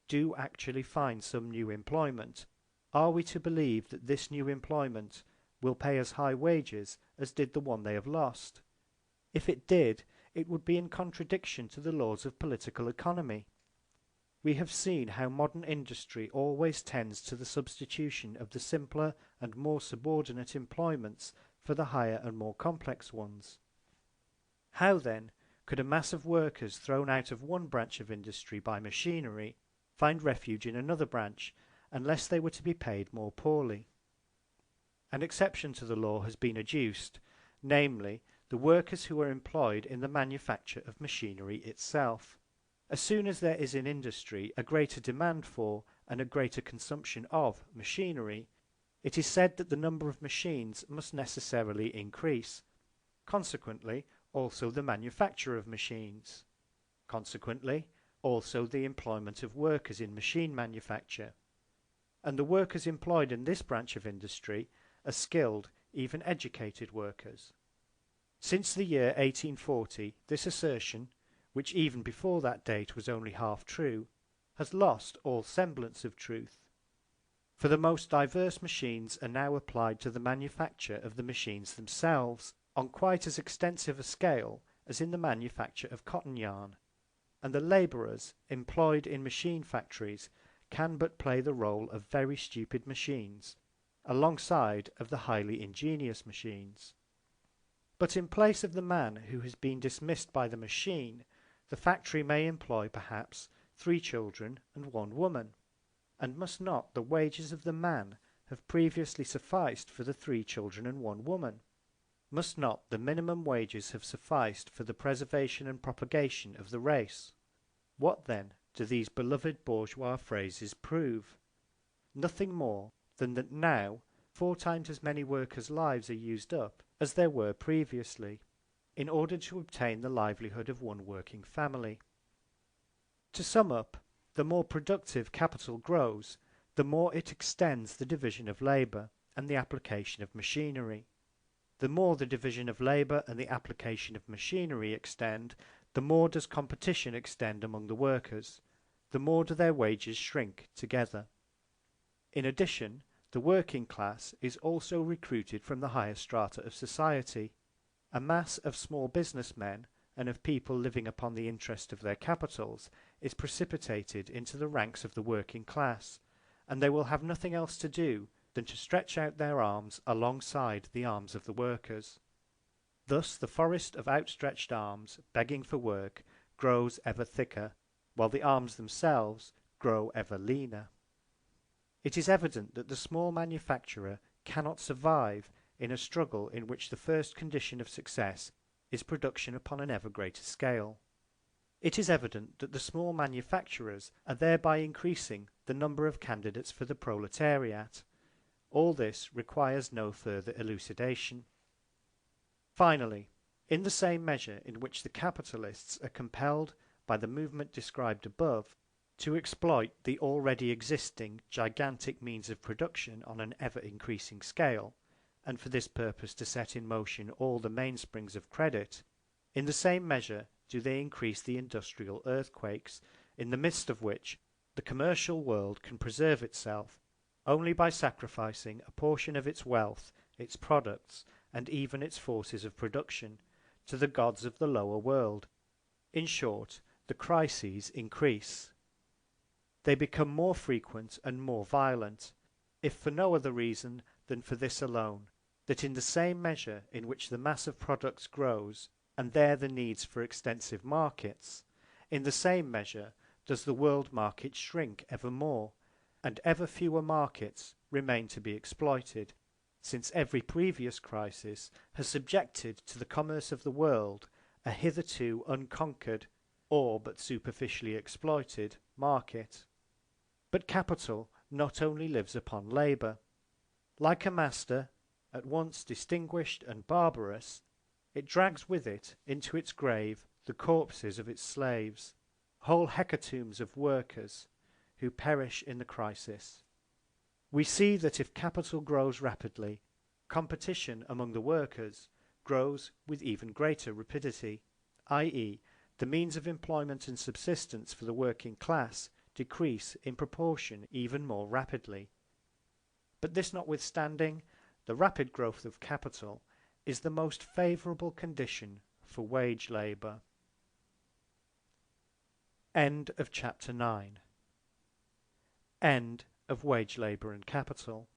do actually find some new employment, are we to believe that this new employment will pay as high wages as did the one they have lost? If it did, it would be in contradiction to the laws of political economy. We have seen how modern industry always tends to the substitution of the simpler and more subordinate employments for the higher and more complex ones. How, then, could a mass of workers thrown out of one branch of industry by machinery find refuge in another branch, unless they were to be paid more poorly? An exception to the law has been adduced, namely, the workers who are employed in the manufacture of machinery itself. As soon as there is in industry a greater demand for and a greater consumption of machinery, it is said that the number of machines must necessarily increase, consequently also the manufacture of machines, consequently also the employment of workers in machine manufacture, and the workers employed in this branch of industry are skilled, even educated workers. Since the year 1840 this assertion, which even before that date was only half true, has lost all semblance of truth. For the most diverse machines are now applied to the manufacture of the machines themselves on quite as extensive a scale as in the manufacture of cotton yarn, and the labourers employed in machine factories can but play the role of very stupid machines alongside of the highly ingenious machines. But in place of the man who has been dismissed by the machine, the factory may employ perhaps 3 children and 1 woman. And must not the wages of the man have previously sufficed for the 3 children and 1 woman? Must not the minimum wages have sufficed for the preservation and propagation of the race? What then do these beloved bourgeois phrases prove? Nothing more than that now 4 times as many workers' lives are used up as there were previously, in order to obtain the livelihood of 1 working family. To sum up, the more productive capital grows, the more it extends the division of labour and the application of machinery. The more the division of labour and the application of machinery extend, the more does competition extend among the workers, the more do their wages shrink together. In addition, the working class is also recruited from the higher strata of society. A mass of small business men and of people living upon the interest of their capitals is precipitated into the ranks of the working class, and they will have nothing else to do than to stretch out their arms alongside the arms of the workers. Thus the forest of outstretched arms begging for work grows ever thicker, while the arms themselves grow ever leaner. It is evident that the small manufacturer cannot survive in a struggle in which the first condition of success is production upon an ever greater scale. It is evident that the small manufacturers are thereby increasing the number of candidates for the proletariat. All this requires no further elucidation. Finally, in the same measure in which the capitalists are compelled by the movement described above to exploit the already existing gigantic means of production on an ever increasing scale, and for this purpose to set in motion all the mainsprings of credit, in the same measure do they increase the industrial earthquakes, in the midst of which the commercial world can preserve itself only by sacrificing a portion of its wealth, its products, and even its forces of production, to the gods of the lower world. In short, the crises increase. They become more frequent and more violent, if for no other reason than for this alone, that in the same measure in which the mass of products grows, and there the needs for extensive markets, in the same measure does the world market shrink ever more, and ever fewer markets remain to be exploited, since every previous crisis has subjected to the commerce of the world a hitherto unconquered, or but superficially exploited, market. But capital not only lives upon labour. Like a master, at once distinguished and barbarous, it drags with it into its grave the corpses of its slaves, whole hecatombs of workers who perish in the crisis. We see that if capital grows rapidly, competition among the workers grows with even greater rapidity, i.e., the means of employment and subsistence for the working class decrease in proportion even more rapidly. But this notwithstanding, the rapid growth of capital is the most favourable condition for wage labour. End of chapter 9. End of wage labour and capital.